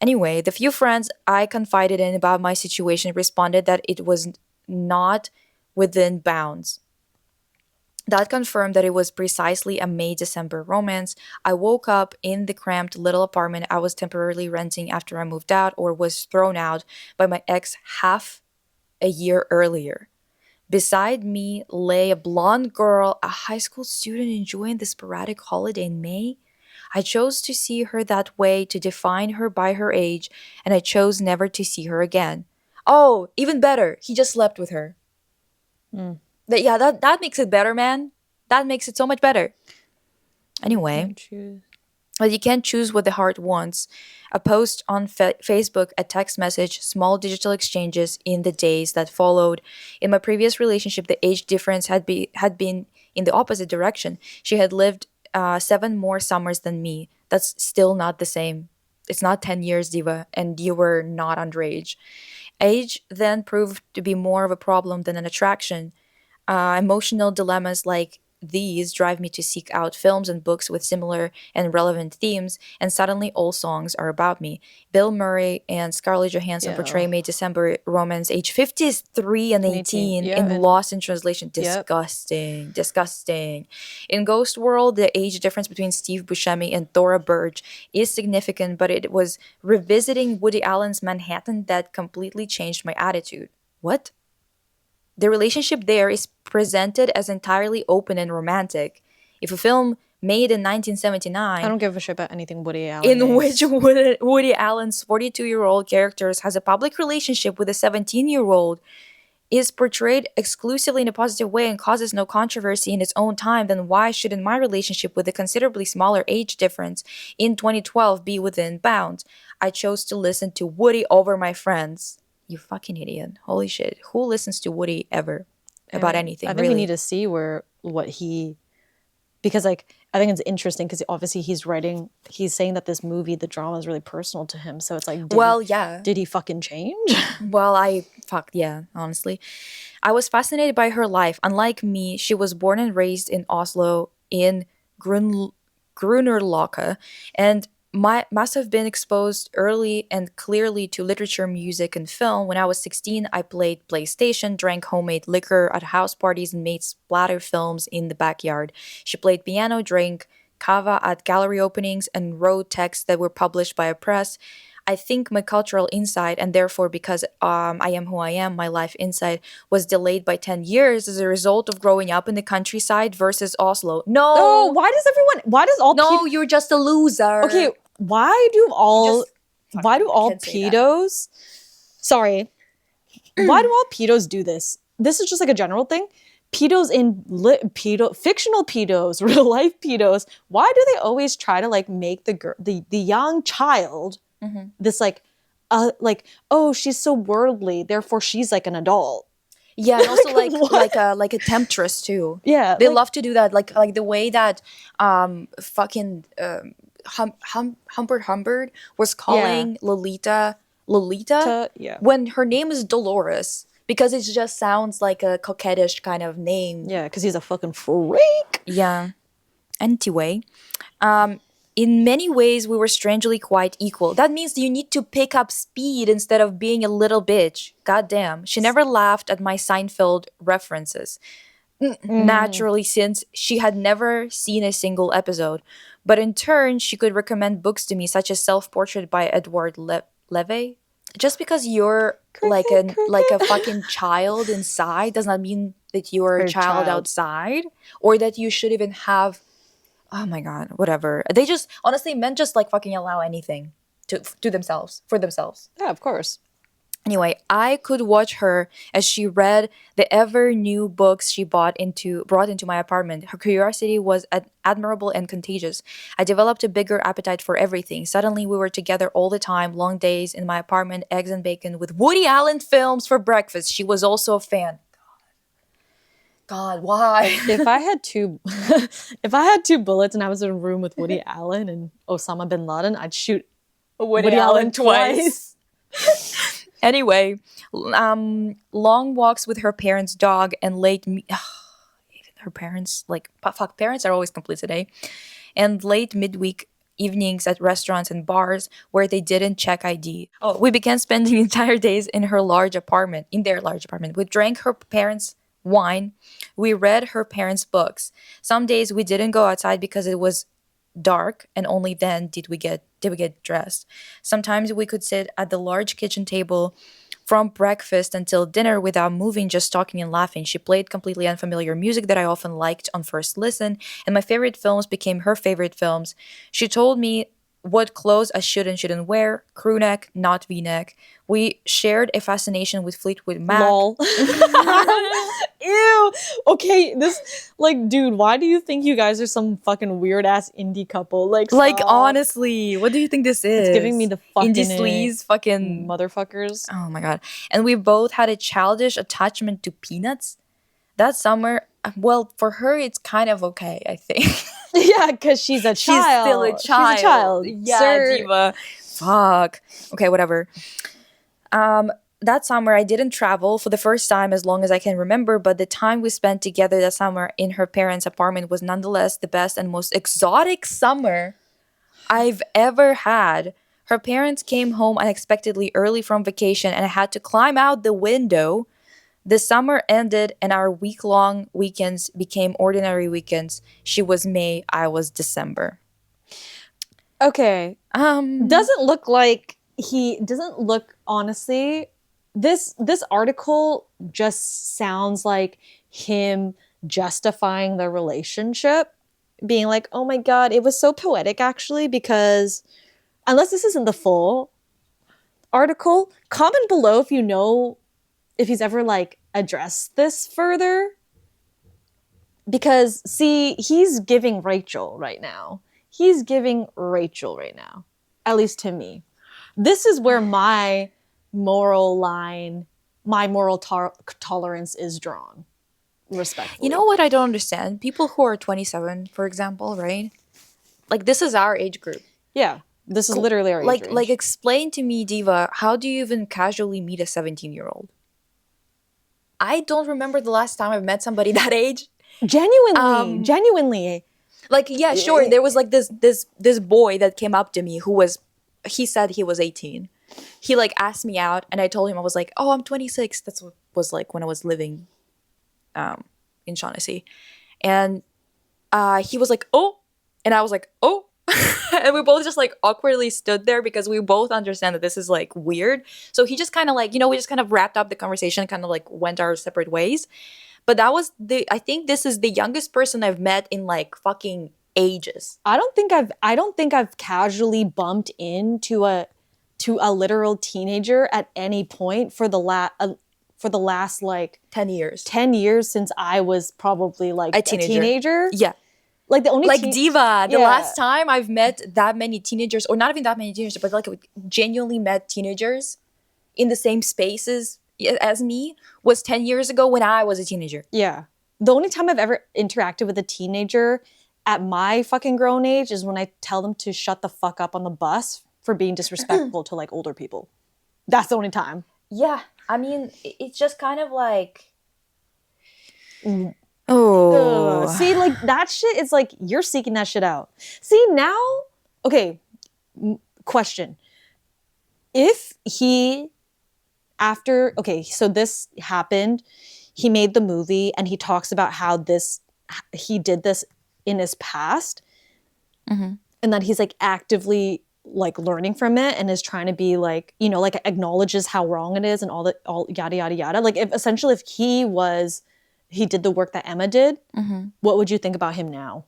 Anyway, the few friends I confided in about my situation responded that it was not within bounds. That confirmed that it was precisely a May-December romance. I woke up in the cramped little apartment I was temporarily renting after I moved out or was thrown out by my ex half a year earlier. Beside me lay a blonde girl, a high school student enjoying the sporadic holiday in May. I chose to see her that way to define her by her age, and I chose never to see her again. Oh, even better, he just slept with her. Mm. That makes it better, man. That makes it so much better. Anyway, but you can't choose what the heart wants. A post on Facebook, a text message, small digital exchanges in the days that followed. In my previous relationship, the age difference had been in the opposite direction. She had lived 7 more summers than me. That's still not the same. It's not 10 years, Diva, and you were not underage. Age then proved to be more of a problem than an attraction. Emotional dilemmas like these drive me to seek out films and books with similar and relevant themes, and suddenly all songs are about me. Bill Murray and Scarlett Johansson portray May December romance age 53 and 18 in Lost in Translation. Disgusting. Disgusting. In Ghost World, the age difference between Steve Buscemi and Thora Birch is significant, but it was revisiting Woody Allen's Manhattan that completely changed my attitude. What? The relationship there is presented as entirely open and romantic. If a film made in 1979, I don't give a shit about anything Woody Allen in which Woody Allen's 42-year-old character has a public relationship with a 17-year-old, is portrayed exclusively in a positive way and causes no controversy in its own time, then why shouldn't my relationship with a considerably smaller age difference in 2012 be within bounds? I chose to listen to Woody over my friends. You fucking idiot. Holy shit. Who listens to Woody ever about anything? I think we need to see because like I think it's interesting because obviously he's saying that this movie, the drama is really personal to him. So it's like, did he fucking change? Well, honestly. I was fascinated by her life. Unlike me, she was born and raised in Oslo in Grunerløkka, and must have been exposed early and clearly to literature, music, and film. When I was 16, I played PlayStation, drank homemade liquor at house parties, and made splatter films in the backyard. She played piano, drank kava at gallery openings, and wrote texts that were published by a press. I think my cultural insight, and therefore because I am who I am, my life insight was delayed by 10 years as a result of growing up in the countryside versus Oslo. No! Oh, why does all No, you're just a loser. Okay, why do all pedos sorry why do all pedos do this? This is just like a general thing. Pedos fictional pedos, real life pedos, why do they always try to like make the young child this like oh, she's so worldly, therefore she's like an adult? Yeah, and also like a temptress too. Yeah, they love to do that, like the way that Humbert was calling Lolita when her name is Dolores, because it just sounds like a coquettish kind of name. Yeah, because he's a fucking freak. Yeah. Anyway, in many ways, we were strangely quite equal. That means you need to pick up speed instead of being a little bitch. Goddamn. She never laughed at my Seinfeld references. Naturally, since she had never seen a single episode. But in turn, she could recommend books to me, such as Self-Portrait by Edward Levy. Just because you're like a fucking child inside does not mean that you are a child outside, or that you should even have... Oh my god, whatever. They just, honestly, men just like fucking allow anything to themselves, for themselves. Yeah, of course. Anyway, I could watch her as she read the ever new books she brought into my apartment. Her curiosity was admirable and contagious. I developed a bigger appetite for everything. Suddenly, we were together all the time, long days in my apartment, eggs and bacon with Woody Allen films for breakfast. She was also a fan. God, why? If I had two bullets and I was in a room with Woody Allen and Osama bin Laden, I'd shoot Woody Allen twice. Anyway, long walks with her parents' dog and even her parents, parents are always complicit, eh? And late midweek evenings at restaurants and bars where they didn't check ID. Oh, we began spending entire days in their large apartment. We drank her parents' wine. We read her parents' books. Some days we didn't go outside because it was dark, and only then did we get dressed. Sometimes we could sit at the large kitchen table from breakfast until dinner without moving, just talking and laughing. She played completely unfamiliar music that I often liked on first listen, and my favorite films became her favorite films. She told me what clothes I should and shouldn't wear, crew neck, not V-neck. We shared a fascination with Fleetwood Mac. Lol. Ew. Okay, this, like, dude, why do you think you guys are some fucking weird ass indie couple? Like, honestly, what do you think this is? It's giving me the fucking indie sleaze, fucking motherfuckers. Oh my god. And we both had a childish attachment to peanuts. That summer, well, for her, it's kind of okay, I think. Yeah, because she's a child. She's still a child. She's a child. Yeah, Sir. diva. Fuck. Okay, whatever. That summer, I didn't travel for the first time as long as I can remember, but the time we spent together that summer in her parents' apartment was nonetheless the best and most exotic summer I've ever had. Her parents came home unexpectedly early from vacation, and I had to climb out the window. The summer ended, and our week-long weekends became ordinary weekends. She was May, I was December. Okay. Doesn't look, honestly, this article just sounds like him justifying the relationship, being like, oh my god, it was so poetic actually, because unless this isn't the full article, comment below if you know if he's ever like addressed this further. Because see, he's giving Rachel right now. At least to me. This is where my moral tolerance is drawn. Respectfully. You know what I don't understand? People who are 27, for example, right? Like, this is our age group. Yeah. This is literally our age range. Like, explain to me, Diva, how do you even casually meet a 17-year-old? I don't remember the last time I've met somebody that age. Genuinely. Like, yeah, sure. There was like this boy that came up to me he said he was 18. He like asked me out, and I told him I was like, oh, I'm 26. That's what was like when I was living in Shaughnessy. And he was like, oh, and I was like, oh. And we both just like awkwardly stood there because we both understand that this is like weird. So he just kind of like, we just kind of wrapped up the conversation, kind of like went our separate ways. But that was I think this is the youngest person I've met in like fucking ages. I don't think I've casually bumped into a literal teenager at any point for the last like 10 years. 10 years since I was probably like a teenager. Yeah. Like the only Diva, the last time I've met that many teenagers, or not even that many teenagers, but like genuinely met teenagers in the same spaces as me was 10 years ago when I was a teenager. Yeah. The only time I've ever interacted with a teenager at my fucking grown age is when I tell them to shut the fuck up on the bus for being disrespectful to like older people. That's the only time. Yeah. I mean, it's just kind of like... Oh. See, like that shit is like you're seeking that shit out. See, now, okay, question. If he so this happened, he made the movie and he talks about how he did this in his past, and that he's like actively like learning from it and is trying to be like, like acknowledges how wrong it is and all yada yada yada. Like if he did the work that Emma did, what would you think about him now?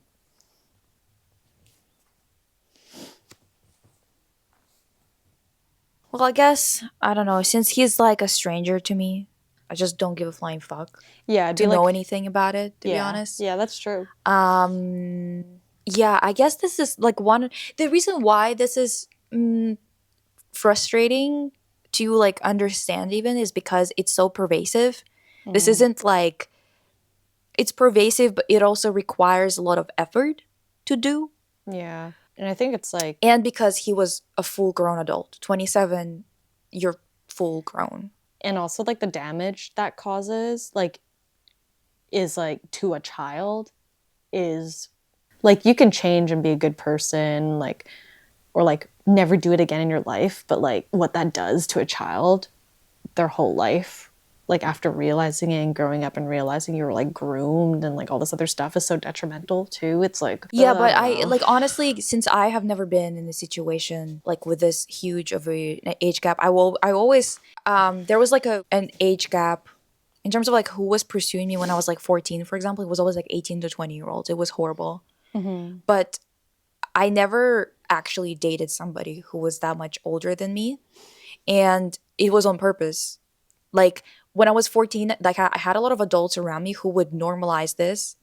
Well, I guess, I don't know, since he's like a stranger to me, I just don't give a flying fuck. Yeah, to know anything about it, to be honest. Yeah, that's true. Yeah, I guess this is like the reason why this is frustrating to like understand even is because it's so pervasive. This isn't like, it's pervasive, but it also requires a lot of effort to do. Yeah. And I think it's like... And because he was a full-grown adult. 27, you're full-grown. And also, like, the damage that causes, like, is, like, to a child is... Like, you can change and be a good person, like, or, like, never do it again in your life. But, like, what that does to a child, their whole life, like after realizing it and growing up and realizing you were like groomed and like all this other stuff is so detrimental too. It's like, yeah, but I like honestly, since I have never been in a situation like with this huge of an age gap, I always there was like an age gap in terms of like who was pursuing me when I was like 14, for example. It was always like 18 to 20-year-olds. It was horrible. But I never actually dated somebody who was that much older than me, and it was on purpose. Like when I was 14, like I had a lot of adults around me who would normalize this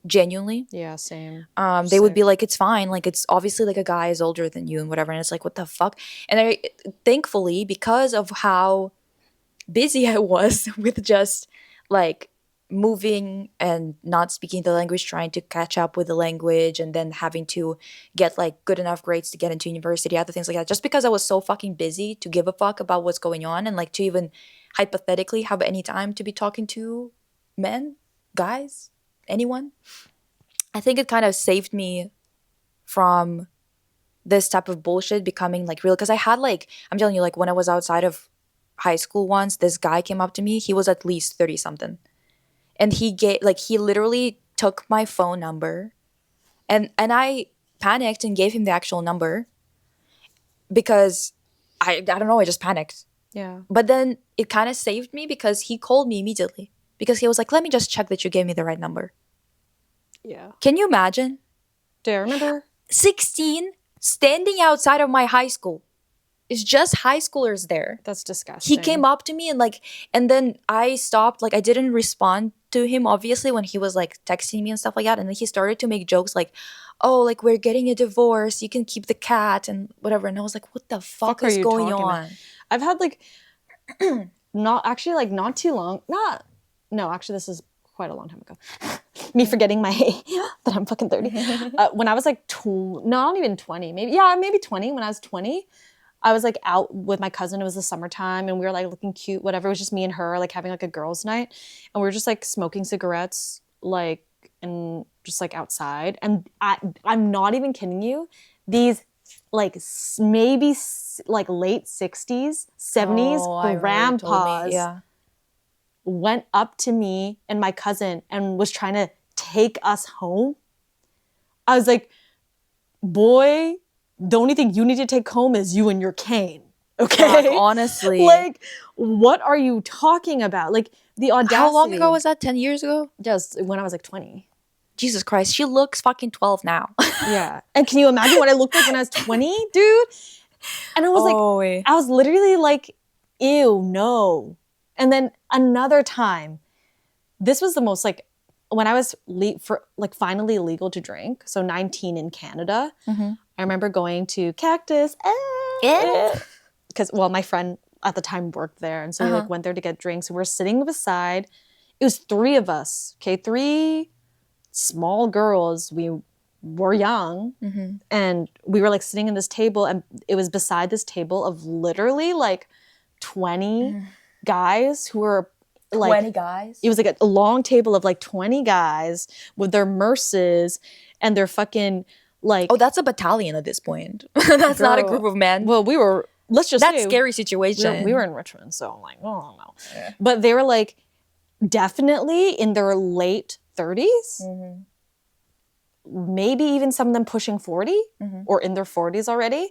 genuinely. Yeah, same. They would be like, it's fine. Like, it's obviously like a guy is older than you and whatever. And it's like, what the fuck? And I, thankfully, because of how busy I was with just like moving and not speaking the language, trying to catch up with the language, and then having to get like good enough grades to get into university, other things like that. Just because I was so fucking busy to give a fuck about what's going on and like to even hypothetically have any time to be talking to men, guys, anyone. I think it kind of saved me from this type of bullshit becoming like real. Because I had like, I'm telling you, like when I was outside of high school once, this guy came up to me. He was at least 30 something. And he literally took my phone number, and I panicked and gave him the actual number because I don't know, I just panicked. Yeah. But then it kind of saved me because he called me immediately because he was like, let me just check that you gave me the right number. Yeah. Can you imagine? Do I remember? 16, standing outside of my high school. It's just high schoolers there. That's disgusting. He came up to me and then I stopped. Like, I didn't respond to him, obviously, when he was like texting me and stuff like that. And then he started to make jokes like, oh, like, we're getting a divorce. You can keep the cat and whatever. And I was like, what the fuck is going on? About? I've had like, not too long. No, actually, this is quite a long time ago. Me forgetting that I'm fucking 30. When I was like, not even 20, maybe 20. When I was 20, I was like out with my cousin. It was the summertime and we were like looking cute, whatever. It was just me and her like having like a girls' night. And we were just like smoking cigarettes, like, and just like outside. And I'm not even kidding you. These like maybe like late 60s, 70s grandpas went up to me and my cousin and was trying to take us home. I was like, boy, the only thing you need to take home is you and your cane. Okay? Fuck, honestly. Like, what are you talking about? Like, the audacity. How long ago was that? 10 years ago? Just when I was like 20. Jesus Christ. She looks fucking 12 now. Yeah. And can you imagine what I looked like when I was 20, dude? And I was I was literally like, ew, no. And then another time, this was the most like, when I was finally legal to drink, so 19 in Canada, I remember going to Cactus, because my friend at the time worked there, and so we like went there to get drinks. We were sitting beside. It was 3 of us, okay, 3 small girls. We were young, and we were like sitting in this table, and it was beside this table of literally like 20 guys who were like 20 guys. It was like a long table of like 20 guys with their merces and their fucking like. Oh, that's a battalion at this point. That's not a group of men. Well, we were. Let's just that's say scary situation. We were in Richmond, so I'm like, oh no. Yeah. But they were like definitely in their late 30s, maybe even some of them pushing 40 or in their 40s already.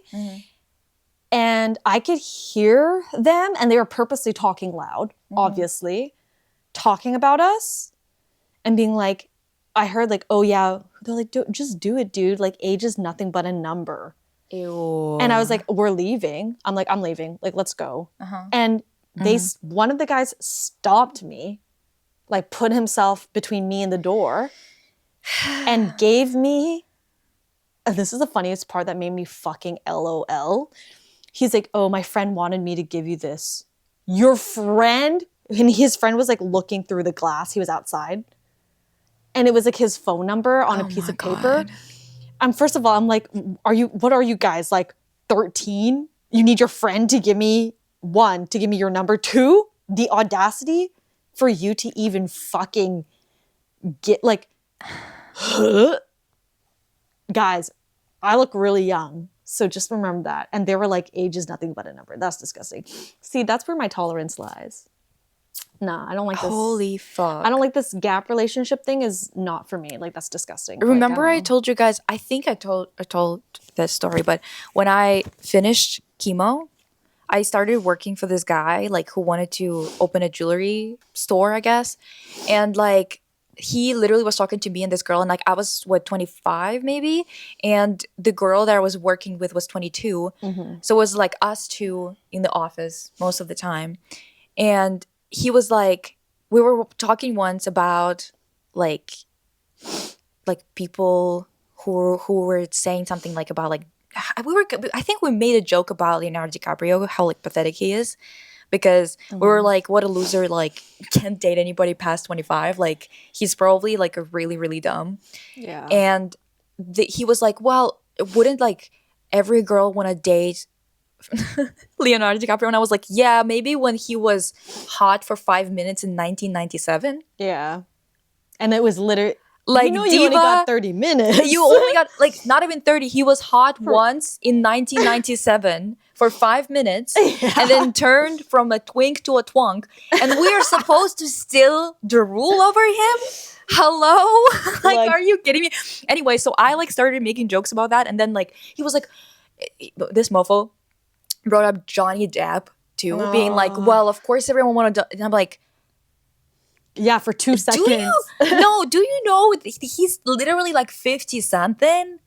And I could hear them, and they were purposely talking loud, obviously, talking about us and being like, I heard like, oh yeah, they're like, just do it, dude. Like, age is nothing but a number. Ew. And I was like, we're leaving. I'm like, I'm leaving. Like, let's go. And one of the guys stopped me, like put himself between me and the door and gave me, and this is the funniest part that made me fucking LOL. He's like, oh, my friend wanted me to give you this. Your friend? And his friend was like looking through the glass. He was outside. And it was like his phone number on a piece of paper. First of all, I'm like, what are you guys, like 13? You need your friend to give me, 1, to give me your number. 2, the audacity for you to even fucking get like, guys, I look really young. So just remember that. And they were like, age is nothing but a number. That's disgusting. See, that's where my tolerance lies. Nah, I don't like this. Holy fuck. I don't like this gap relationship thing is not for me. Like, that's disgusting. Remember I told you guys, I think I told this story, but when I finished chemo, I started working for this guy, like, who wanted to open a jewelry store, I guess. And, like, he literally was talking to me and this girl, and, like, I was, 25 maybe? And the girl that I was working with was 22. So it was, like, us two in the office most of the time. And he was, like, we were talking once about, like people who were saying something, like, about, like, I think we made a joke about Leonardo DiCaprio, how, like, pathetic he is, because we were like, what a loser, like, can't date anybody past 25, like, he's probably, like, a really, really dumb. Yeah. And he was like, well, wouldn't, like, every girl want to date Leonardo DiCaprio? And I was like, yeah, maybe when he was hot for 5 minutes in 1997. Yeah. And it was literally, like, you Diva, only got 30 minutes. You only got, like, not even 30. He was hot once in 1997 for 5 minutes, and then turned from a twink to a twunk. And we are supposed to still drool over him? Hello? like, are you kidding me? Anyway, so I, like, started making jokes about that. And then, like, he was like, this mofo brought up Johnny Depp too, being like, well, of course everyone wanted to. And I'm like, yeah, for 2 seconds. Do you know he's literally, like, 50 something?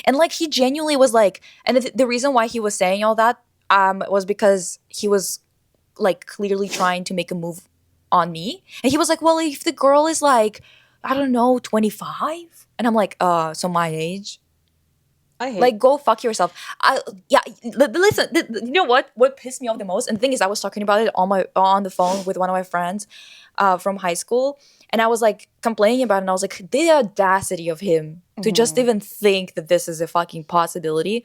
And, like, he genuinely was like, and the reason why he was saying all that was because he was, like, clearly trying to make a move on me. And he was like, well, if the girl is, like, I don't know, 25? And I'm like, so my age? I hate, like, go fuck yourself. Listen, you know what pissed me off the most? And the thing is, I was talking about it on the phone with one of my friends from high school, and I was, like, complaining about it, and I was like, the audacity of him to just even think that this is a fucking possibility.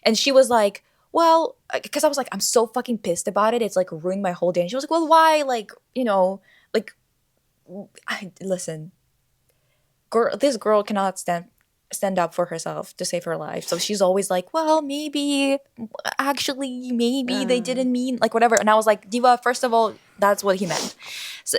And she was like, well, because I was like, I'm so fucking pissed about it, it's, like, ruined my whole day. And she was like, well, why? Like, you know, like, listen, this girl cannot stand up for herself to save her life. So she's always like, well, maybe they didn't mean, like, whatever. And I was like, Diva, first of all, that's what he meant.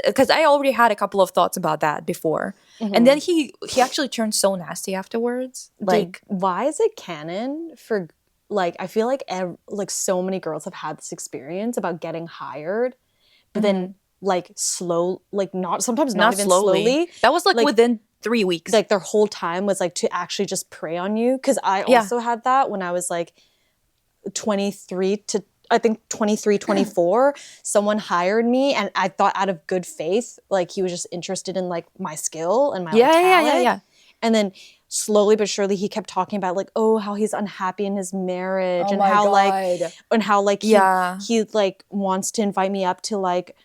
Because I already had a couple of thoughts about that before. And then he actually turned so nasty afterwards. Like, why is it canon for, like, I feel like so many girls have had this experience about getting hired, but then, like, slow, like, not even slowly. That was, like within 3 weeks. Like, their whole time was, like, to actually just prey on you. Because I also had that when I was, like, 23, 24. Someone hired me, and I thought out of good faith, like, he was just interested in, like, my skill and my talent. Yeah. And then slowly but surely he kept talking about, like, oh, how he's unhappy in his marriage, and how he like wants to invite me up to, like,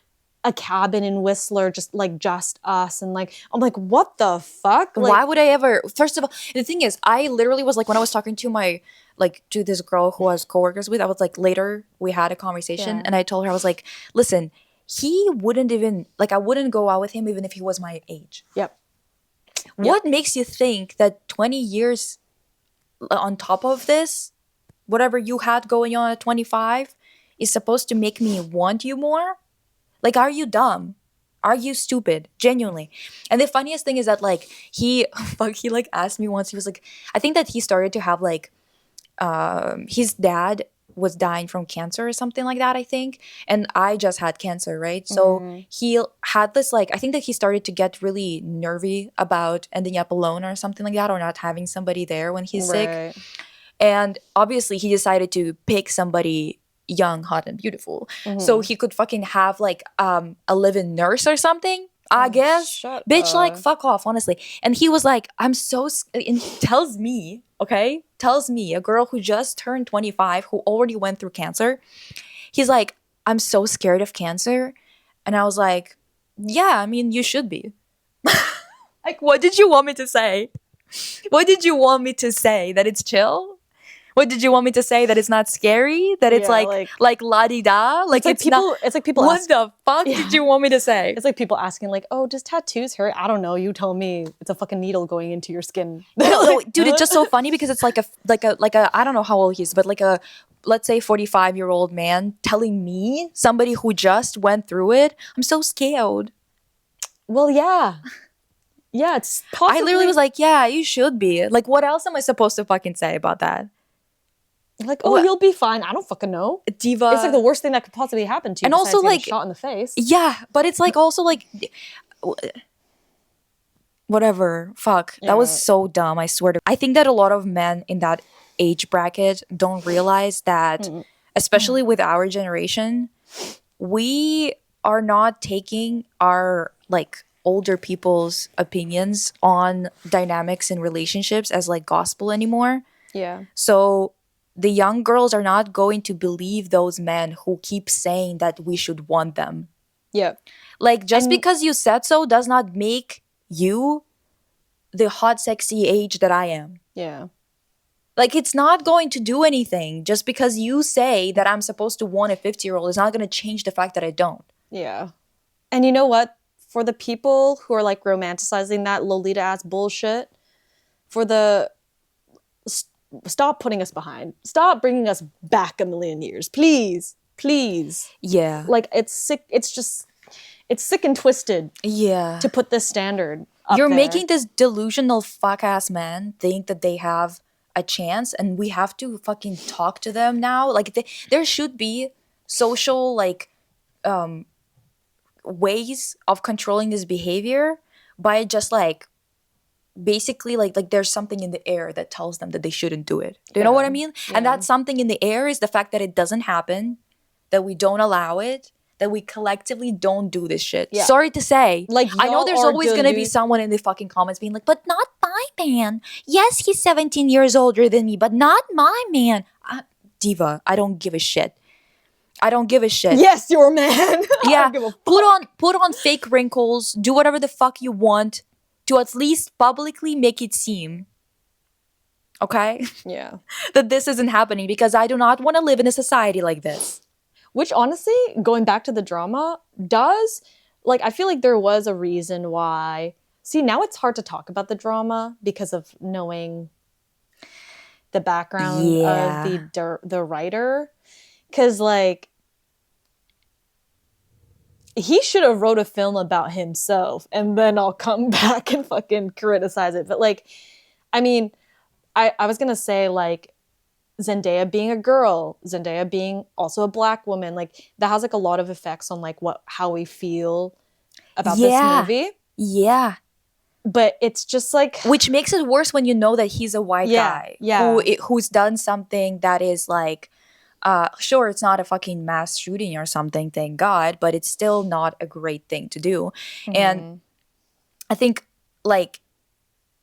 a cabin in Whistler, just us. And, like, I'm like, what the fuck? Like, why would I ever? First of all, the thing is, I literally was like, when I was talking to to this girl who I was coworkers with, I was like, later we had a conversation, and I told her, I was like, listen, he wouldn't even, like, I wouldn't go out with him even if he was my age. Yep. What makes you think that 20 years on top of this, whatever you had going on at 25, is supposed to make me want you more? Like, are you dumb? Are you stupid? Genuinely. And the funniest thing is that, like, he like asked me once, he was like, I think that he started to have, like, his dad was dying from cancer or something like that, I think. And I just had cancer, right? So he had this, like, I think that he started to get really nervy about ending up alone or something like that, or not having somebody there when he's sick. And obviously he decided to pick somebody young, hot, and beautiful. So he could fucking have, like, a live-in nurse or something, I guess. Bitch, like, fuck off, honestly. And he was like, and he tells me, a girl who just turned 25, who already went through cancer, he's like, I'm so scared of cancer. And I was like, yeah, I mean, you should be. Like, what did you want me to say? What did you want me to say? That it's chill? What did you want me to say? That it's not scary? That it's like la-di-da? Like, it's people what the fuck did you want me to say? It's like people asking, like, oh, does tattoos hurt? I don't know. You tell me. It's a fucking needle going into your skin. No, dude, it's just so funny because it's like a I don't know how old he is, but like a let's say 45-year-old man telling me, somebody who just went through it, I'm so scared. Well, yeah. Yeah, it's possibly... I literally was like, yeah, you should be. Like, what else am I supposed to fucking say about that? Like, oh, you'll be fine. I don't fucking know. Diva. It's like the worst thing that could possibly happen to you. And also, like, shot in the face. Yeah, but it's like also like, whatever. Fuck. That was so dumb. I swear to. I think that a lot of men in that age bracket don't realize that, especially with our generation, we are not taking our like older people's opinions on dynamics in relationships as like gospel anymore. Yeah. So the young girls are not going to believe those men who keep saying that we should want them. Yeah. Like, just because you said so does not make you the hot, sexy age that I am. Yeah. Like, it's not going to do anything. Just because you say that I'm supposed to want a 50-year-old is not going to change the fact that I don't. Yeah. And you know what? For the people who are like romanticizing that Lolita-ass bullshit, for the... Stop putting us behind. Stop bringing us back a million years. Please. Please. Yeah. Like, it's sick. It's just... It's sick and twisted. Yeah. To put this standard up You're there. making this delusional fuck-ass man think that they have a chance, and we have to fucking talk to them now. Like, there should be social, like, ways of controlling this behavior by just, like, basically like there's something in the air that tells them that they shouldn't do it. Do you know what I mean? Yeah. And that something in the air is the fact that it doesn't happen, that we don't allow it, that we collectively don't do this shit. Yeah. Sorry to say. Like, I know there's always going to be someone in the fucking comments being like, but not my man. Yes, he's 17 years older than me, but not my man. Diva, I don't give a shit. I don't give a shit. Yes, your man. Yeah. Put on fake wrinkles. Do whatever the fuck you want to at least publicly make it seem, okay? Yeah. that this isn't happening, because I do not want to live in a society like this. Which honestly, going back to the drama, does, like, I feel like there was a reason why. See, now it's hard to talk about the drama because of knowing the background of the writer. Because, like, he should have wrote a film about himself, and then I'll come back and fucking criticize it. But, like, I mean, I was going to say, like, Zendaya being a girl, Zendaya being also a black woman, like, that has, like, a lot of effects on, like, how we feel about this movie. Yeah. But it's just, like... Which makes it worse when you know that he's a white guy who's done something that is, like... sure, it's not a fucking mass shooting or something, thank God, but it's still not a great thing to do. Mm-hmm. And I think, like,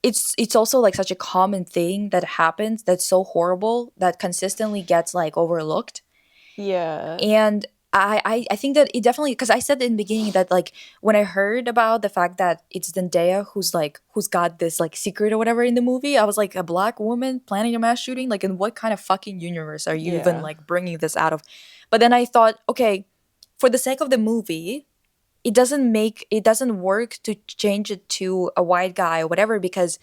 it's also, like, such a common thing that happens that's so horrible that consistently gets, like, overlooked. Yeah. And I think that it definitely, because I said in the beginning that, like, when I heard about the fact that it's Zendaya who's got this, like, secret or whatever in the movie, I was like, a black woman planning a mass shooting? Like, in what kind of fucking universe are you even, like, bringing this out of? But then I thought, okay, for the sake of the movie, it doesn't work to change it to a white guy or whatever, because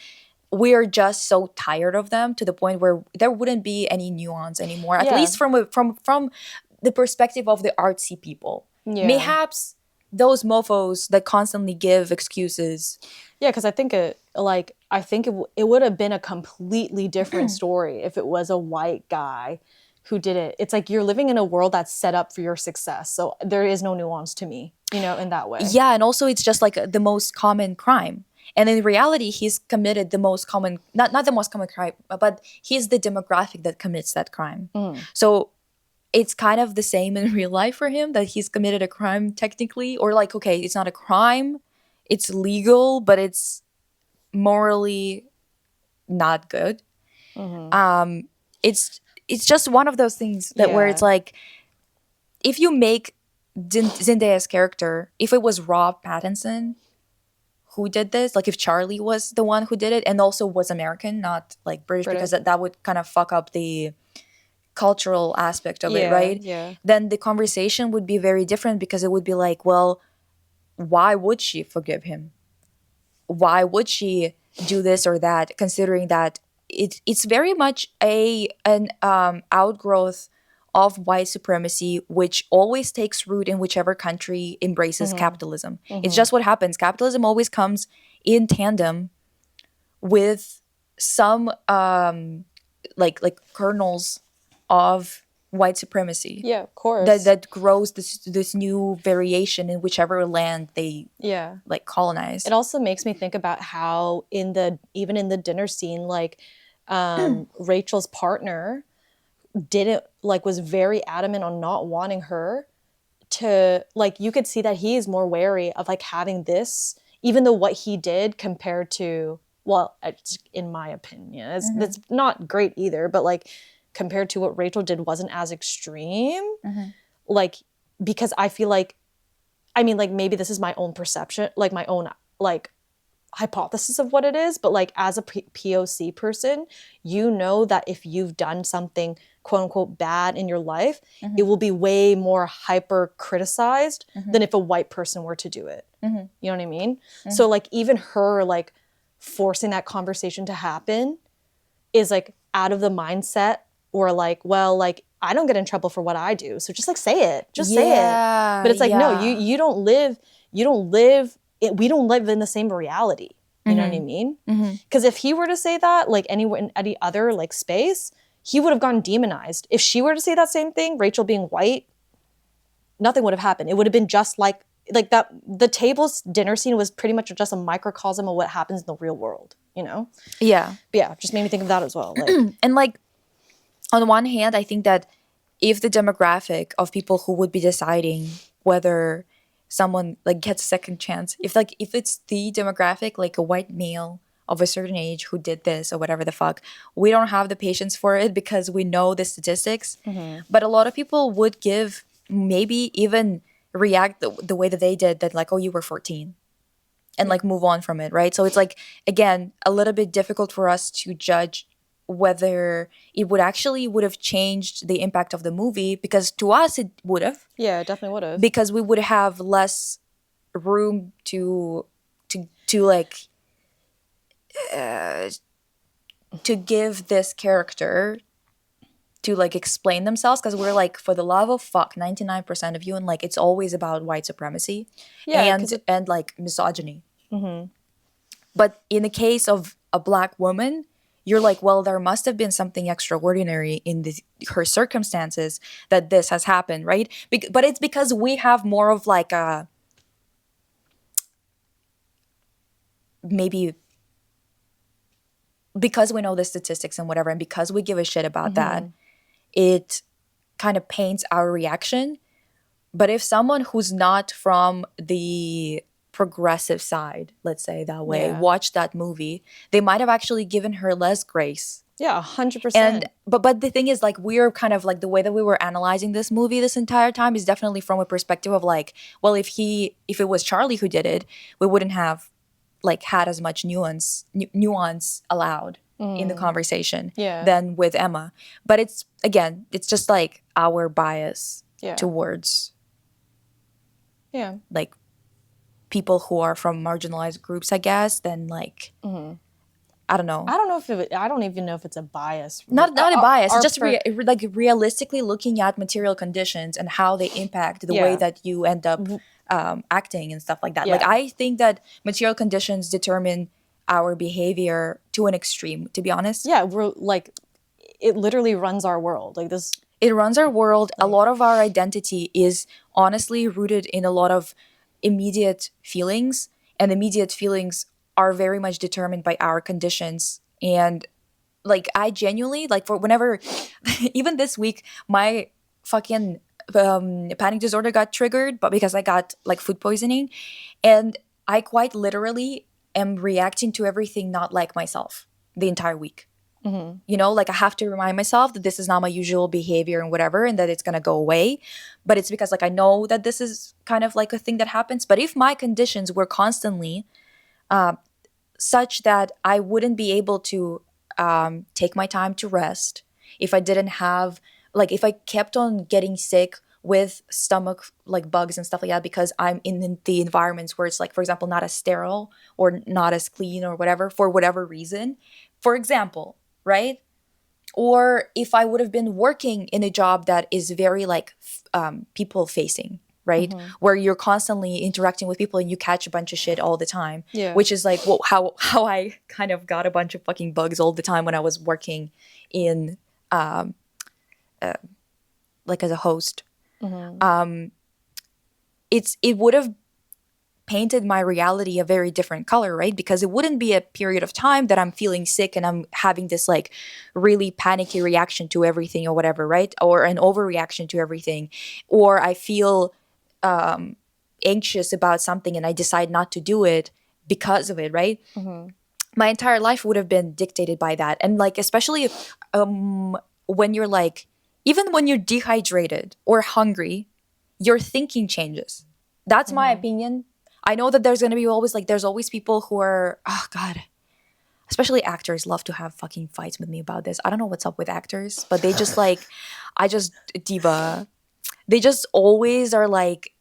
we are just so tired of them to the point where there wouldn't be any nuance anymore, at least from the perspective of the artsy people. Yeah. Mayhaps those mofos that constantly give excuses. Yeah, because I think it would have been a completely different story if it was a white guy who did it. It's like you're living in a world that's set up for your success, so there is no nuance to me, in that way. Yeah, and also it's just like the most common crime. And in reality, he's committed the most common, not the most common crime, but he's the demographic that commits that crime. So it's kind of the same in real life for him, that he's committed a crime technically, or like, okay, it's not a crime, it's legal, but it's morally not good. It's just one of those things that where it's like, if you make Zendaya's character, if it was Rob Pattinson who did this, like if Charlie was the one who did it and also was American, not like British. Because that would kind of fuck up the cultural aspect of it, right? Yeah. Then the conversation would be very different, because it would be like, well, why would she forgive him? Why would she do this or that, considering that it's very much an outgrowth of white supremacy, which always takes root in whichever country embraces capitalism. It's just what happens. Capitalism always comes in tandem with some like kernels of white supremacy. Yeah, of course. That grows this new variation in whichever land they like colonize. It also makes me think about how even in the dinner scene, like Rachel's partner was very adamant on not wanting her to, like, you could see that he is more wary of like having this, even though what he did compared to, well, in my opinion, it's not great either, but like compared to what Rachel did wasn't as extreme. Like, because I feel like, I mean, like, maybe this is my own perception, like my own like hypothesis of what it is, but like as a POC person, you know that if you've done something quote unquote bad in your life, it will be way more hyper criticized than if a white person were to do it. You know what I mean? So like even her like forcing that conversation to happen is like out of the mindset, or like, well, like I don't get in trouble for what I do, so just like say it, say it. But it's like, no, you don't live we don't live in the same reality. You know what I mean? Because if he were to say that, like anywhere in any other like space, he would have gotten demonized. If she were to say that same thing, Rachel being white, nothing would have happened. It would have been just like that. The table's dinner scene was pretty much just a microcosm of what happens in the real world, you know? Yeah. But yeah, just made me think of that as well. Like, and like, on the one hand, I think that if the demographic of people who would be deciding whether someone like gets a second chance, if it's the demographic, like a white male of a certain age who did this or whatever the fuck, we don't have the patience for it because we know the statistics. But a lot of people would maybe even react the way that they did, that like, oh, you were 14, and like move on from it, right? So it's like, again, a little bit difficult for us to judge whether it would have changed the impact of the movie, because to us it would have. Yeah, it definitely would have. Because we would have less room to like to give this character to like explain themselves, because we're like, for the love of fuck, 99% of you, and like it's always about white supremacy and like misogyny. But in the case of a black woman, you're like, well, there must have been something extraordinary in her circumstances that this has happened, right? But it's because we have more of like a, maybe because we know the statistics and whatever, and because we give a shit about that, it kind of paints our reaction. But if someone who's not from the progressive side, let's say that way, watched that movie, they might have actually given her less grace. Yeah, 100%. And but the thing is, like, we're kind of like, the way that we were analyzing this movie this entire time is definitely from a perspective of like, well, if it was Charlie who did it, we wouldn't have like had as much nuance allowed in the conversation than with Emma. But it's just like our bias towards like people who are from marginalized groups, I guess. Then like I don't know. I don't even know if it's a bias. Not a bias. It's just like realistically looking at material conditions and how they impact the way that you end up acting and stuff like that. Like, I think that material conditions determine our behavior to an extreme, to be honest. Yeah, we're like, it literally runs our world. Like this. It runs our world. A lot of our identity is honestly rooted in a lot of immediate feelings, and immediate feelings are very much determined by our conditions. And like, I genuinely, like, for whenever, even this week, my fucking panic disorder got triggered, but because I got like food poisoning, and I quite literally am reacting to everything not like myself the entire week. You know, like, I have to remind myself that this is not my usual behavior and whatever, and that it's gonna go away. But it's because like I know that this is kind of like a thing that happens. But if my conditions were constantly such that I wouldn't be able to take my time to rest, if I didn't have, like, if I kept on getting sick with stomach like bugs and stuff like that because I'm in the environments where it's like, for example, not as sterile or not as clean or whatever, for whatever reason, for example, right? or if I would have been working in a job that is very like people facing, right? Where you're constantly interacting with people and you catch a bunch of shit all the time. Yeah. Which is like how I kind of got a bunch of fucking bugs all the time when I was working in like as a host. It would have painted my reality a very different color, right? Because it wouldn't be a period of time that I'm feeling sick and I'm having this like really panicky reaction to everything or whatever, right? Or an overreaction to everything. Or I feel anxious about something and I decide not to do it because of it, right? My entire life would have been dictated by that. And like, especially when you're like, even when you're dehydrated or hungry, your thinking changes. That's my opinion. I know that there's going to be always like, there's always people who are, oh God, especially actors love to have fucking fights with me about this. I don't know what's up with actors, but they just like, diva. They just always are like,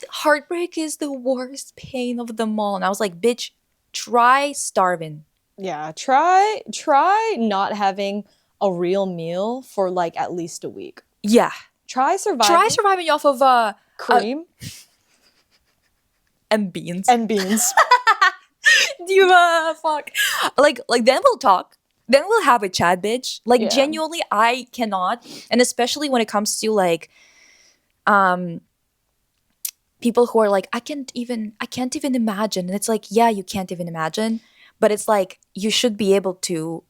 heartbreak is the worst pain of them all. And I was like, bitch, try starving. Yeah, try not having a real meal for like at least a week. Yeah. Try surviving. Try surviving off of cream and beans. And beans. Diva, fuck. Like then we'll talk. Then we'll have a chat, bitch. Like genuinely, I cannot. And especially when it comes to like people who are like, I can't even imagine. And it's like, yeah, you can't even imagine. But it's like, you should be able to,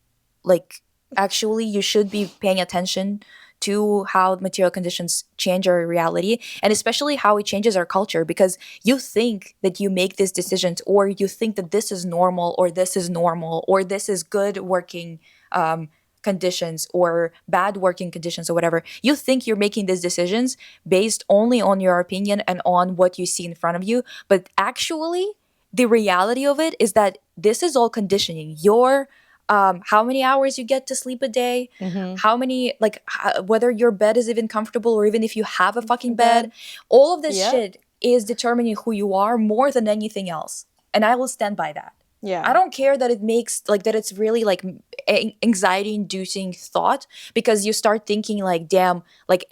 like, actually, you should be paying attention to how material conditions change our reality, and especially how it changes our culture, because you think that you make these decisions, or you think that this is normal, or this is normal, or this is good working conditions or bad working conditions or whatever. You think you're making these decisions based only on your opinion and on what you see in front of you. But actually, the reality of it is that this is all conditioning. Your how many hours you get to sleep a day, how many, like, whether your bed is even comfortable, or even if you have a fucking bed, all of this shit is determining who you are more than anything else. And I will stand by that. Yeah. I don't care that it makes, like, that it's really, like, anxiety-inducing thought, because you start thinking, like, damn, like,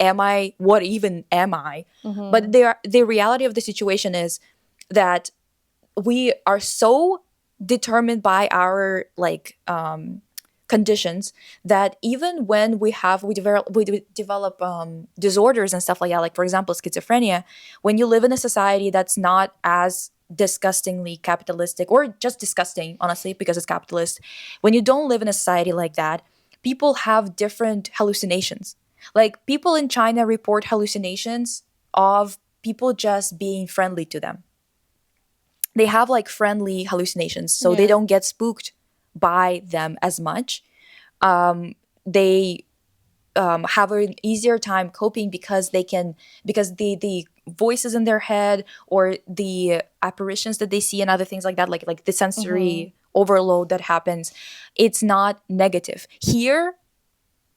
what even am I? But the reality of the situation is that we are so determined by our like conditions that even when we develop disorders and stuff like that, like for example schizophrenia, when you live in a society that's not as disgustingly capitalistic, or just disgusting honestly because it's capitalist, when you don't live in a society like that, people have different hallucinations. Like people in China report hallucinations of people just being friendly to them. They have like friendly hallucinations, so they don't get spooked by them as much. They have an easier time coping because the voices in their head, or the apparitions that they see and other things like that, like the sensory overload that happens, it's not negative. Here,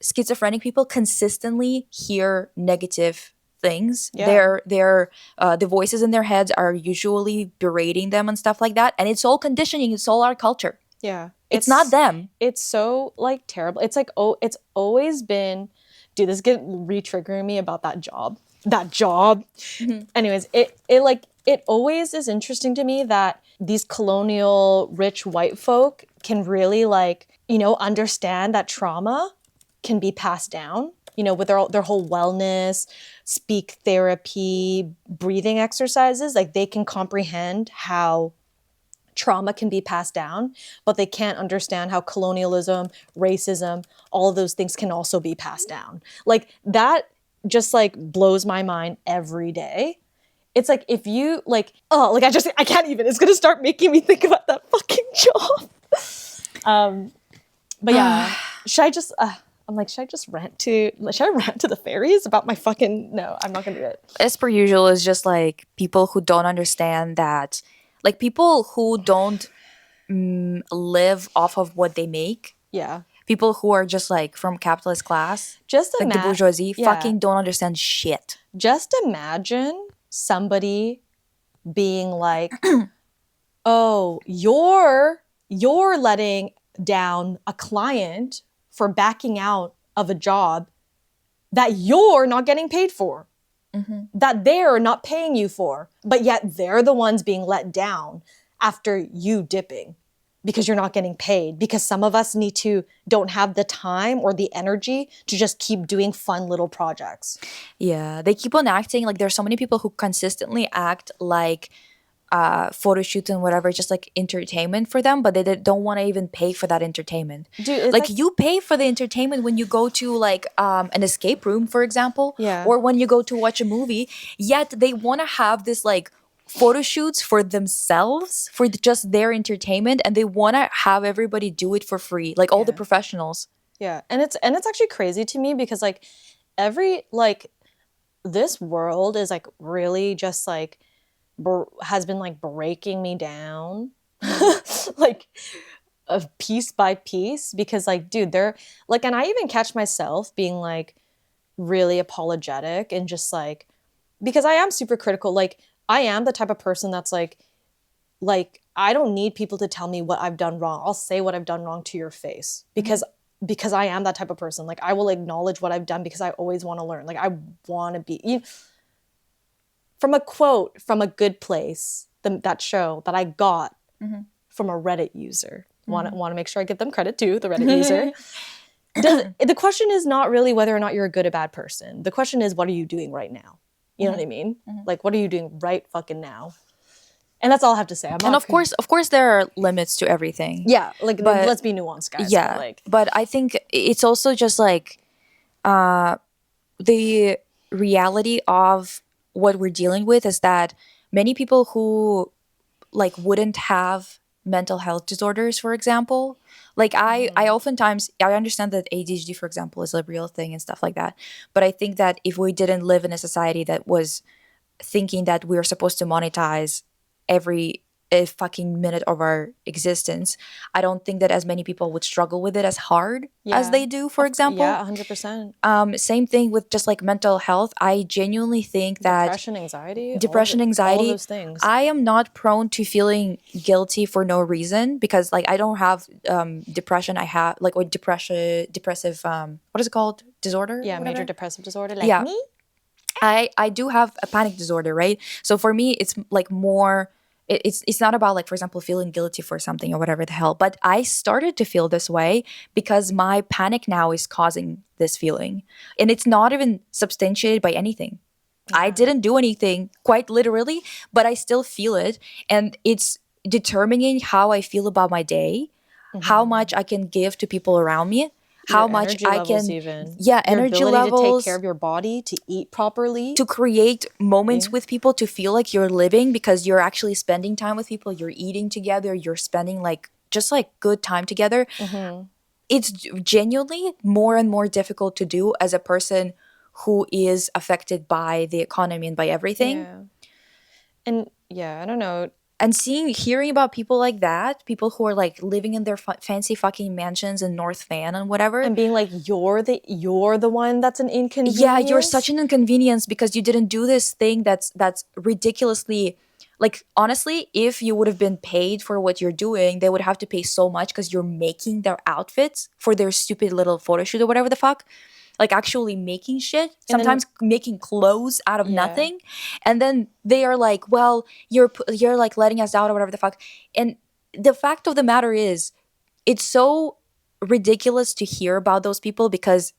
schizophrenic people consistently hear negative things. The voices in their heads are usually berating them and stuff like that, and it's all conditioning. It's all our culture. It's not them. It's so like terrible. It's like, oh, it's always been, dude, this is re-triggering me about that job Anyways, it always is interesting to me that these colonial rich white folk can really like, you know, understand that trauma can be passed down, you know, with their whole wellness, speak therapy, breathing exercises. Like they can comprehend how trauma can be passed down, but they can't understand how colonialism, racism, all of those things can also be passed down. Like that just like blows my mind every day. It's like if you like, oh, like I can't even, it's gonna start making me think about that fucking job. But yeah, should I just rant to the fairies about my fucking, no, I'm not gonna do it. As per usual, it's just like people who don't understand that, like people who don't live off of what they make. Yeah. People who are just like from capitalist class, just like the bourgeoisie, fucking don't understand shit. Just imagine somebody being like, oh, you're letting down a client for backing out of a job that you're not getting paid for, that they're not paying you for, but yet they're the ones being let down after you dipping because you're not getting paid, because some of us don't have the time or the energy to just keep doing fun little projects. Yeah, they keep on acting like there's so many people who consistently act like photo shoots and whatever, just like entertainment for them, but they don't want to even pay for that entertainment. Dude, like you pay for the entertainment when you go to like an escape room, for example, or when you go to watch a movie, yet they want to have this like photo shoots for themselves, for just their entertainment, and they want to have everybody do it for free, like all the professionals. Yeah, and it's actually crazy to me because like this world is like really just like has been like breaking me down like piece by piece, because like, dude, they're like, and I even catch myself being like really apologetic and just like, because I am super critical. Like I am the type of person that's like I don't need people to tell me what I've done wrong. I'll say what I've done wrong to your face because I am that type of person. Like I will acknowledge what I've done because I always want to learn. Like I want to be from a quote from A Good Place, that show that I got from a Reddit user. Want to make sure I give them credit too, the Reddit user. The question is not really whether or not you're a good or bad person. The question is, what are you doing right now? You know what I mean? Like, what are you doing right fucking now? And that's all I have to say. And of course, there are limits to everything. Yeah, like, but let's be nuanced, guys. Yeah, but I think it's also just like the reality of what we're dealing with is that many people who like wouldn't have mental health disorders, for example, like I oftentimes, I understand that ADHD, for example, is a real thing and stuff like that, but I think that if we didn't live in a society that was thinking that we're supposed to monetize every fucking minute of our existence, I don't think that as many people would struggle with it as hard as they do, for example. Yeah, 100%. Same thing with just like mental health. I genuinely think that depression, anxiety, all of those things. I am not prone to feeling guilty for no reason, because like I don't have depression. I have like, or depressive what is it called, disorder? Yeah, major depressive disorder, like me. I do have a panic disorder, right? So for me, it's like more, it's not about like, for example, feeling guilty for something or whatever the hell. But I started to feel this way because my panic now is causing this feeling. And it's not even substantiated by anything. Yeah. I didn't do anything, quite literally, but I still feel it. And it's determining how I feel about my day, how much I can give to people around me, how much I can, even. Yeah, your energy levels, to take care of your body, to eat properly, to create moments with people, to feel like you're living because you're actually spending time with people, you're eating together, you're spending like just like good time together. It's genuinely more and more difficult to do as a person who is affected by the economy and by everything. Yeah. And yeah, I don't know. And hearing about people like that, people who are like living in their fancy fucking mansions in North Van and whatever, and being like, you're the one that's an inconvenience. Yeah, you're such an inconvenience because you didn't do this thing that's ridiculously, like, honestly, if you would have been paid for what you're doing, they would have to pay so much because you're making their outfits for their stupid little photo shoot or whatever the fuck. Like actually making shit, sometimes making clothes out of nothing. And then they are like, well, you're like letting us down or whatever the fuck. And the fact of the matter is, it's so ridiculous to hear about those people because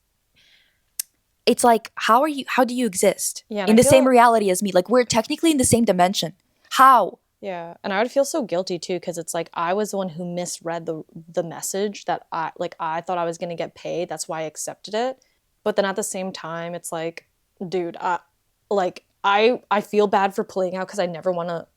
it's like, how do you exist in the same reality as me? Like we're technically in the same dimension. How? Yeah, and I would feel so guilty too because it's like I was the one who misread the message that I thought I was going to get paid. That's why I accepted it. But then at the same time, it's like, dude, I feel bad for pulling out because I never want to,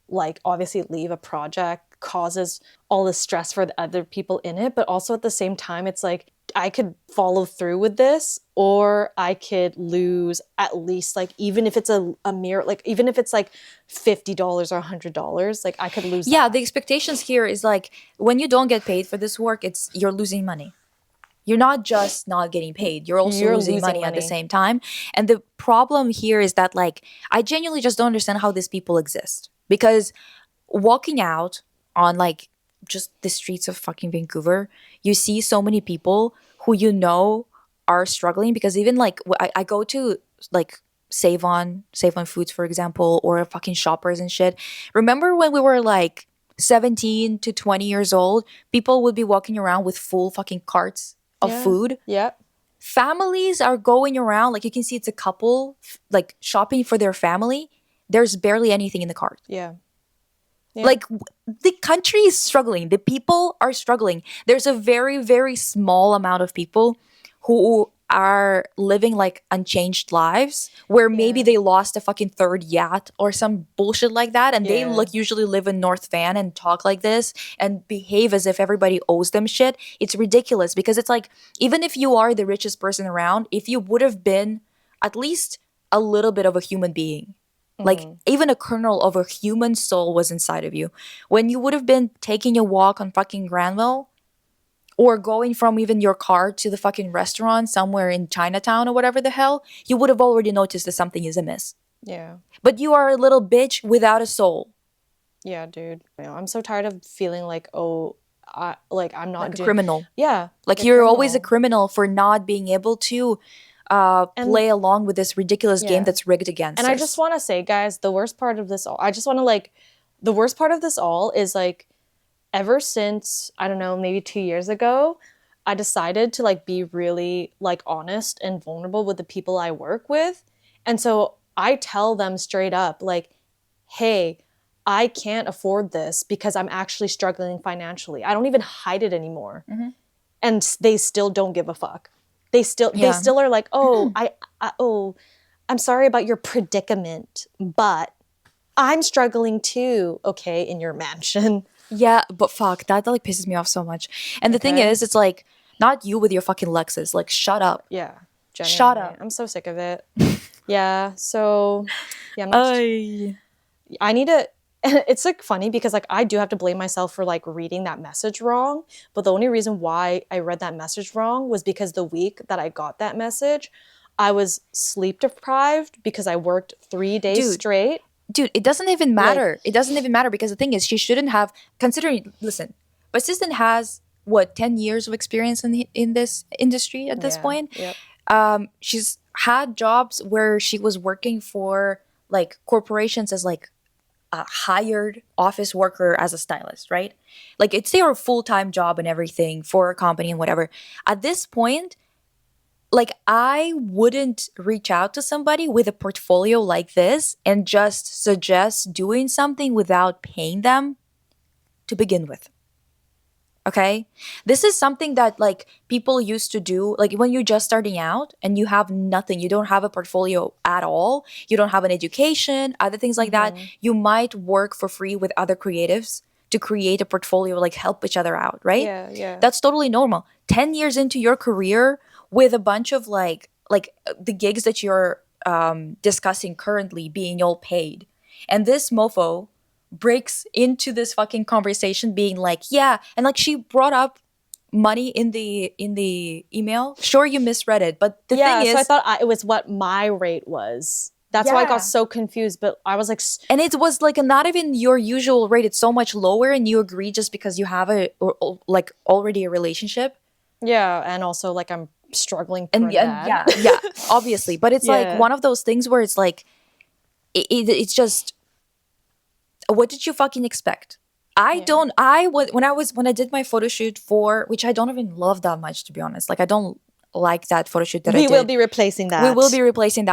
like, obviously leave a project causes all this stress for the other people in it. But also at the same time, it's like, I could follow through with this or I could lose at least, like, even if it's a mere, like, even if it's like $50 or $100, like, I could lose Yeah, that. The expectations here is like, when you don't get paid for this work, you're losing money. You're not just not getting paid. You're also losing money at the same time. And the problem here is that, like, I genuinely just don't understand how these people exist. Because walking out on, like, just the streets of fucking Vancouver, you see so many people who you know are struggling, because even like I go to like Save On Foods, for example, or fucking Shoppers and shit. Remember when we were like 17 to 20 years old, people would be walking around with full fucking carts of food. Yeah. Families are going around, like you can see it's a couple like shopping for their family. There's barely anything in the cart. Yeah. Like the country is struggling. The people are struggling. There's a very, very small amount of people who are living like unchanged lives, where maybe they lost a fucking third yacht or some bullshit like that, and they usually live in North Van and talk like this and behave as if everybody owes them shit. It's ridiculous, because it's like, even if you are the richest person around, if you would have been at least a little bit of a human being, like even a kernel of a human soul was inside of you, when you would have been taking a walk on fucking Granville, or going from even your car to the fucking restaurant somewhere in Chinatown or whatever the hell, you would have already noticed that something is amiss. Yeah. But you are a little bitch without a soul. Yeah, dude. I'm so tired of feeling like, I'm not like a criminal. Yeah. Like you're always a criminal for not being able to play along with this ridiculous game that's rigged against us. And I just want to say, guys, the worst part of this all is like, ever since, I don't know, maybe 2 years ago, I decided to like be really like honest and vulnerable with the people I work with. And so I tell them straight up, like, hey, I can't afford this because I'm actually struggling financially. I don't even hide it anymore. And they still don't give a fuck. They still are like, I'm sorry about your predicament, but I'm struggling too, okay, in your mansion. Yeah, but fuck, that like pisses me off so much. And the thing is, it's like, not you with your fucking Lexus. Like, shut up. Yeah. Genuinely. Shut up. I'm so sick of it. Yeah, so, yeah, I need to, it's like funny because like I do have to blame myself for like reading that message wrong. But the only reason why I read that message wrong was because the week that I got that message, I was sleep deprived because I worked 3 days straight. Dude, it doesn't even matter. It doesn't even matter, because the thing is, she shouldn't have, listen, my assistant has, 10 years of experience in this industry at this point. Yep. She's had jobs where she was working for, like, corporations as, like, a hired office worker as a stylist, right? Like, it's their full-time job and everything for a company and whatever. At this point, like, I wouldn't reach out to somebody with a portfolio like this and just suggest doing something without paying them to begin with. Okay? This is something that, like, people used to do, like, when you're just starting out and you have nothing, you don't have a portfolio at all, you don't have an education, other things like that, you might work for free with other creatives to create a portfolio, like, help each other out, right? Yeah. That's totally normal. 10 years into your career, with a bunch of like the gigs that you're discussing currently being all paid, and this mofo breaks into this fucking conversation being like, yeah, and like she brought up money in the email. Sure, you misread it, but the thing is, so I thought it was what my rate was. That's why I got so confused. But I was like, and it was like not even your usual rate. It's so much lower, and you agree just because you have like already a relationship. Yeah, and also like I'm struggling yeah, obviously, but it's like one of those things where it's like it's just, what did you fucking expect? When I did my photo shoot for, which I don't even love that much, to be honest, like I don't like that photo shoot that I did. We will be replacing that.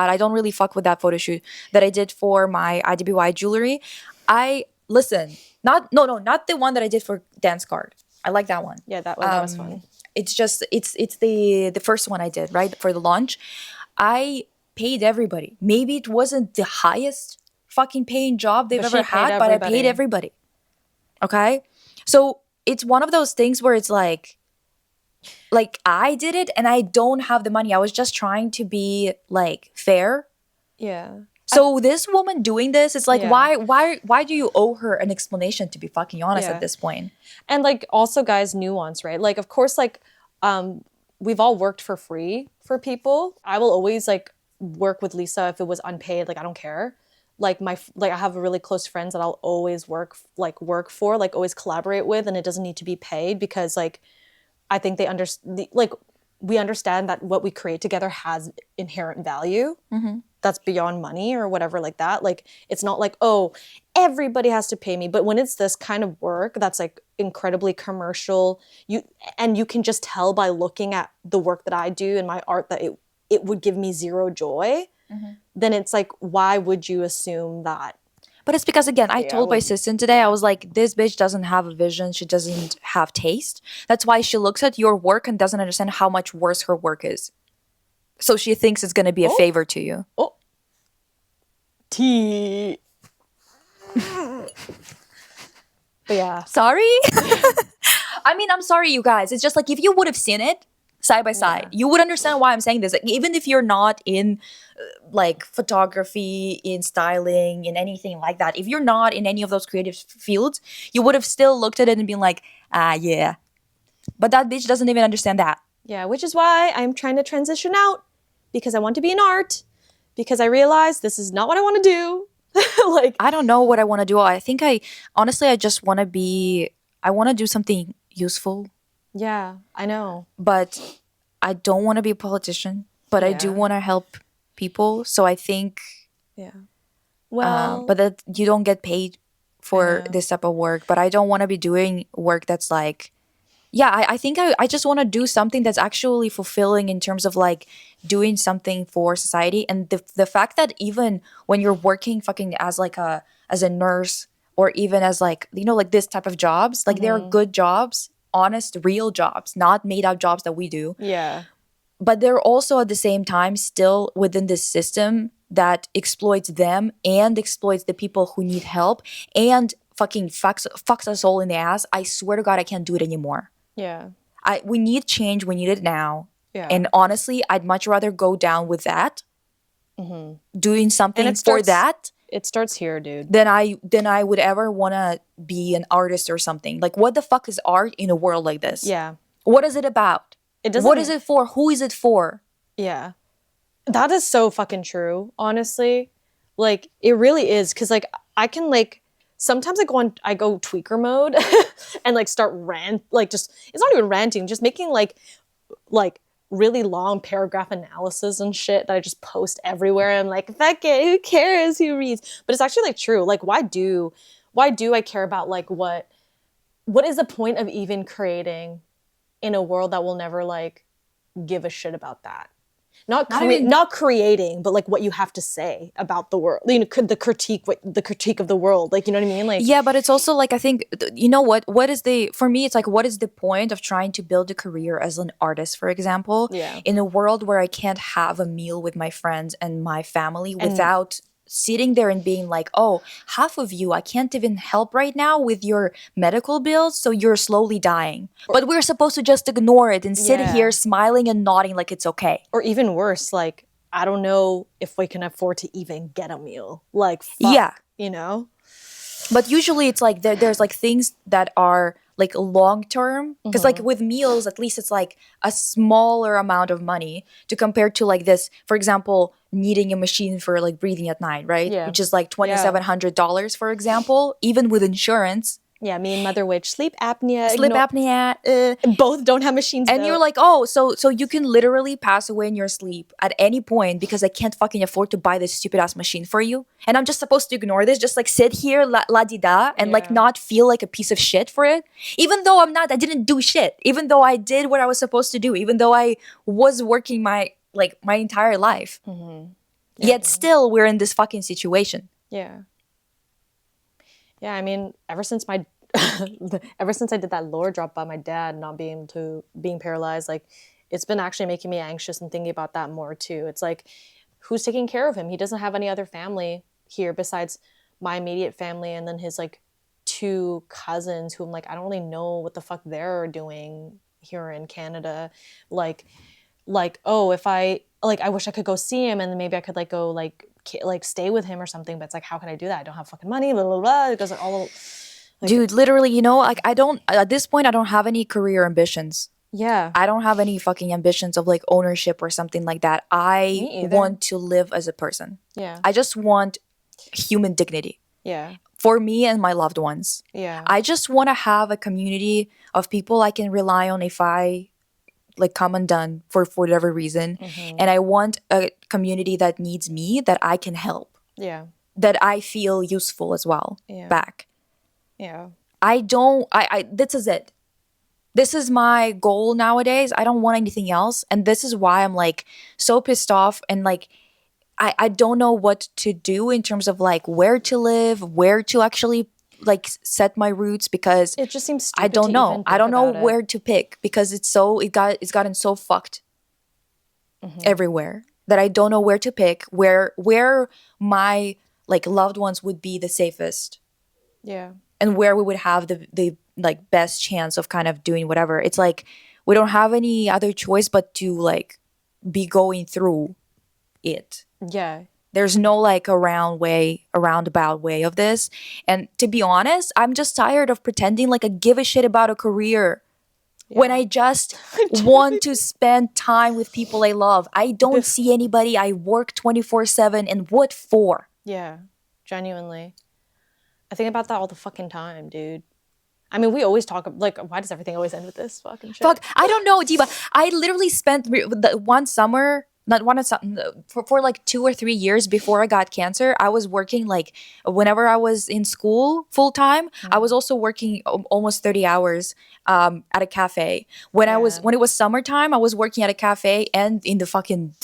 I don't really fuck with that photo shoot that I did for my IDBY jewelry. Not the one that I did for Dance Card. I like that one. Yeah, that was fun. It's just it's the first one I did, right, for the launch. I paid everybody. Maybe it wasn't the highest fucking paying job they've ever had, but I paid everybody. Okay? So it's one of those things where it's like I did it and I don't have the money. I was just trying to be like fair. Yeah. So this woman doing this, it's like, why do you owe her an explanation, to be fucking honest, at this point? And like also, guys, nuance, right? Like, of course, like we've all worked for free for people. I will always like work with Lisa if it was unpaid. Like, I don't care. Like I have really close friends that I'll always work for, like always collaborate with, and it doesn't need to be paid because like I think they understand. Like we understand that what we create together has inherent value that's beyond money or whatever like that. Like, it's not like, oh, everybody has to pay me. But when it's this kind of work that's like incredibly commercial, you can just tell by looking at the work that I do and my art that it would give me zero joy, then it's like, why would you assume that? But it's because, again, I told my assistant today, I was like, this bitch doesn't have a vision. She doesn't have taste. That's why she looks at your work and doesn't understand how much worse her work is. So she thinks it's going to be a favor to you. Oh. Tea. But yeah. Sorry? I mean, I'm sorry, you guys. It's just like, if you would have seen it side by side, you would understand why I'm saying this. Like, even if you're not in like photography, in styling, in anything like that, if you're not in any of those creative fields, you would have still looked at it and been like, yeah. But that bitch doesn't even understand that. Yeah, which is why I'm trying to transition out, because I want to be in art, because I realize this is not what I want to do. Like, I don't know what I want to do. I think honestly, I just want to I want to do something useful. Yeah, I know. But I don't want to be a politician, but I do want to help people. So I think, well, but that you don't get paid for this type of work. But I don't want to be doing work that's like, I think I just want to do something that's actually fulfilling in terms of like doing something for society. And the fact that even when you're working fucking as a nurse, or even as like, you know, like this type of jobs, like there are good jobs, honest, real jobs, not made up jobs that we do. Yeah. But they're also at the same time still within this system that exploits them and exploits the people who need help and fucking fucks us all in the ass. I swear to God, I can't do it anymore. Yeah. We need change. We need it now. Yeah. And honestly, I'd much rather go down with that, doing something for that. It starts here, dude. Than I would ever want to be an artist or something. Like, what the fuck is art in a world like this? Yeah. What is it about? What is it for? Who is it for? Yeah. That is so fucking true, honestly. Like, it really is. Because, like, I can, like, sometimes I go tweaker mode and, like, start just, it's not even ranting, just making, like, really long paragraph analysis and shit that I just post everywhere. I'm like, fuck it, who cares who reads? But it's actually, like, true. Like, why do I care about, like, what is the point of even creating in a world that will never, like, give a shit about that? Not creating, but like what you have to say about the world. You know, the critique of the world. Like, you know what I mean? Like, yeah, but it's also like, I think, you know what? For me, it's like, what is the point of trying to build a career as an artist, for example? Yeah. In a world where I can't have a meal with my friends and my family without sitting there and being like, oh, half of you, I can't even help right now with your medical bills, so you're slowly dying. But we're supposed to just ignore it and sit here smiling and nodding like it's okay. Or even worse, like, I don't know if we can afford to even get a meal. Like, fuck, you know? But usually it's like there's like things that are like long term, because like with meals, at least it's like a smaller amount of money to compare to like this, for example, needing a machine for like breathing at night, right? Yeah. Which is like $2,700, for example, even with insurance. Yeah, me and Mother Witch, sleep apnea. Both don't have machines. And you're like, oh, so you can literally pass away in your sleep at any point because I can't fucking afford to buy this stupid ass machine for you. And I'm just supposed to ignore this, just like sit here la-di-da and like not feel like a piece of shit for it. Even though I didn't do shit. Even though I did what I was supposed to do. Even though I was working my entire life. Yet still we're in this fucking situation. Yeah. Yeah, I mean, ever since I did that lower drop by my dad not being paralyzed, like, it's been actually making me anxious and thinking about that more too. It's like, who's taking care of him? He doesn't have any other family here besides my immediate family and then his like 2 cousins who I'm like, I don't really know what the fuck they're doing here in Canada. Like, oh, if I wish I could go see him and then maybe I could like go like stay with him or something, but it's like, how can I do that? I don't have fucking money, blah, blah, blah. It goes like all like, dude, literally, you know, like at this point I don't have any career ambitions. Yeah. I don't have any fucking ambitions of like ownership or something like that. I want to live as a person. Yeah. I just want human dignity. Yeah. For me and my loved ones. Yeah. I just want to have a community of people I can rely on if I like come undone for whatever reason. And I want a community that needs me, that I can help. Yeah. That I feel useful as well back. Yeah. This is it. This is my goal nowadays. I don't want anything else. And this is why I'm like so pissed off, and like I don't know what to do in terms of like where to live, where to actually like set my roots, because it just seems stupid I don't know. Even I don't know about where to pick, because it's gotten so fucked everywhere that I don't know where to pick, where my like loved ones would be the safest. Yeah. And where we would have the like best chance of kind of doing whatever. It's like we don't have any other choice but to like be going through it. Yeah. There's no like roundabout way of this. And to be honest, I'm just tired of pretending like I give a shit about a career when I just want to spend time with people I love. I don't see anybody. I work 24/7, and what for? Yeah, genuinely. I think about that all the fucking time, dude. I mean, we always talk, like, why does everything always end with this fucking shit? Fuck, I don't know, Diva. I literally spent one summer, for like 2 or 3 years before I got cancer. I was working like whenever I was in school full time. I was also working almost 30 hours at a cafe. When it was summertime, I was working at a cafe and in the fucking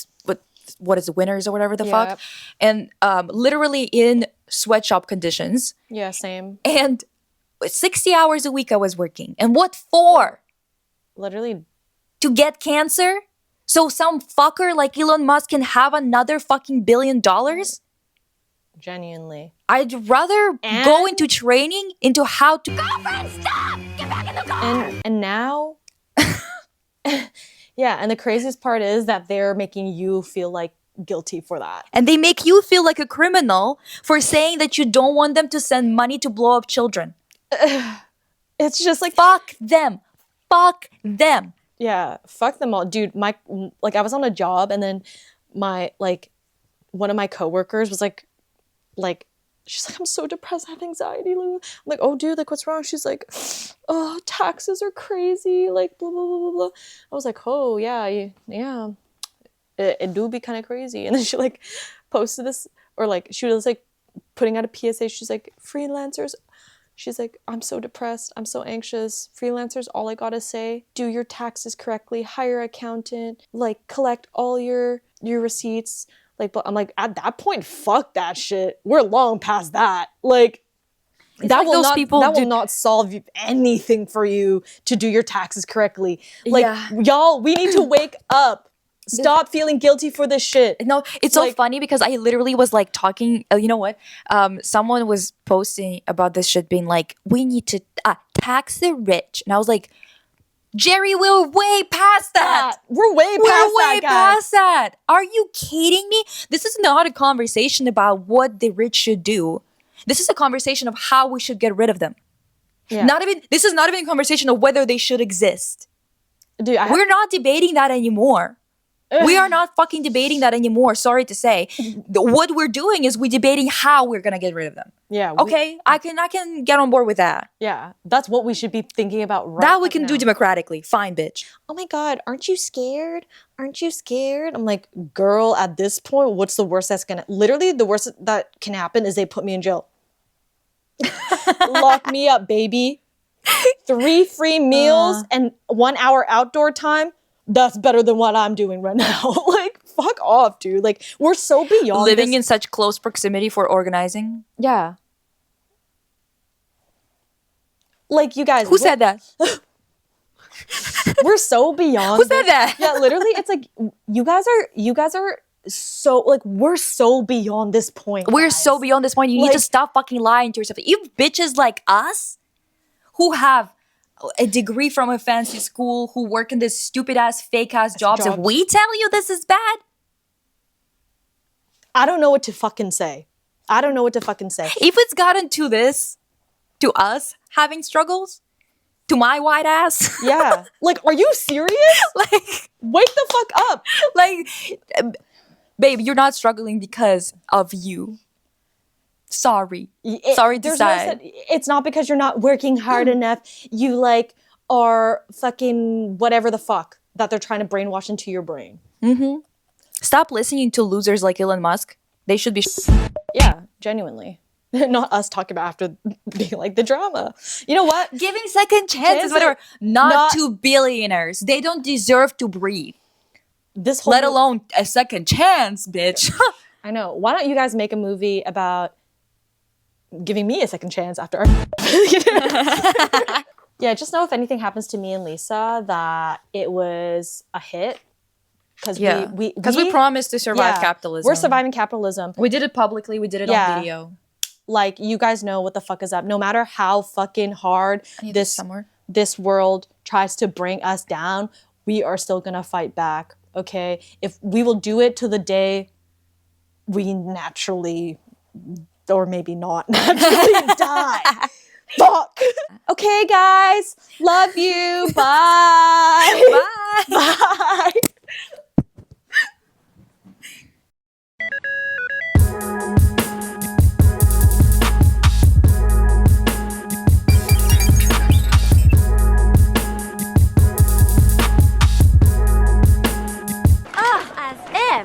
what is it, winters or whatever the fuck, and literally in sweatshop conditions. Yeah, same. And 60 hours a week I was working. And what for? Literally. To get cancer? So some fucker like Elon Musk can have another fucking $1 billion? Genuinely. I'd rather go into training into how to... Girlfriend, stop! Get back in the car! And now... yeah, and the craziest part is that they're making you feel like guilty for that. And they make you feel like a criminal for saying that you don't want them to send money to blow up children. It's just like... Fuck them. Fuck them. Yeah, fuck them all. Dude, I was on a job, and then one of my coworkers was like, she's like, I'm so depressed, I have anxiety. I'm like, oh, dude, like, what's wrong? She's like, oh, taxes are crazy, like, blah, blah, blah, blah, blah. I was like, oh, yeah. It do be kind of crazy. And then she, like, posted this, or, like, she was, like, putting out a PSA. She's like, freelancers. She's like, I'm so depressed. I'm so anxious. Freelancers, all I gotta say, do your taxes correctly, hire an accountant, like, collect all your receipts. Like, but I'm like, at that point, fuck that shit. We're long past that. Like, that will not solve anything for you to do your taxes correctly. Like, y'all, we need to wake up. Stop feeling guilty for this shit. No, it's like, so funny because I literally was like talking, you know what? Someone was posting about this shit being like, we need to tax the rich. And I was like, Jerry, we're way past that. We're way past that. Are you kidding me? This is not a conversation about what the rich should do. This is a conversation of how we should get rid of them. Yeah. This is not even a conversation of whether they should exist. Dude, we're not debating that anymore. We are not fucking debating that anymore. Sorry to say. What we're doing is we're debating how we're gonna get rid of them. Yeah. Okay. I can get on board with that. Yeah. That's what we should be thinking about right now. That we can do democratically. Fine, bitch. Oh my God, aren't you scared? Aren't you scared? I'm like, girl, at this point, what's the worst literally the worst that can happen is they put me in jail. Lock me up, baby. 3 free meals and 1 hour outdoor time. That's better than what I'm doing right now. Like, fuck off, dude. Like, we're so beyond living in such close proximity for organizing. Yeah. Like, you guys. Who said that? We're so beyond. Who said that? Yeah, literally, it's like, you guys are so, like, we're so beyond this point. We're so beyond this point. You need to stop fucking lying to yourself. You bitches like us who have a degree from a fancy school, who work in this stupid ass fake ass jobs, and we tell you this is bad? I don't know what to fucking say. If it's gotten to this, to us having struggles, to my white ass. Yeah. Like, are you serious? Like, wake the fuck up. Like, babe, you're not struggling because of you. Sorry to say. It's not because you're not working hard enough. You like are fucking whatever the fuck. that they're trying to brainwash into your brain. Mm-hmm. Stop listening to losers like Elon Musk. They should be. Yeah, genuinely. Not us talking about after being like the drama. You know what? Giving second chances, whatever. Not to billionaires. They don't deserve to breathe. Let alone a second chance, bitch. I know. Why don't you guys make a movie about giving me a second chance after our Yeah, just know if anything happens to me and Lisa that it was a hit. Because we promised to survive capitalism. We're surviving capitalism. We did it publicly. We did it on video. Like, you guys know what the fuck is up. No matter how fucking hard this world tries to bring us down, we are still gonna fight back. Okay? If we will do it to the day we naturally, or maybe not naturally, die. Fuck. Okay, guys. Love you. Bye.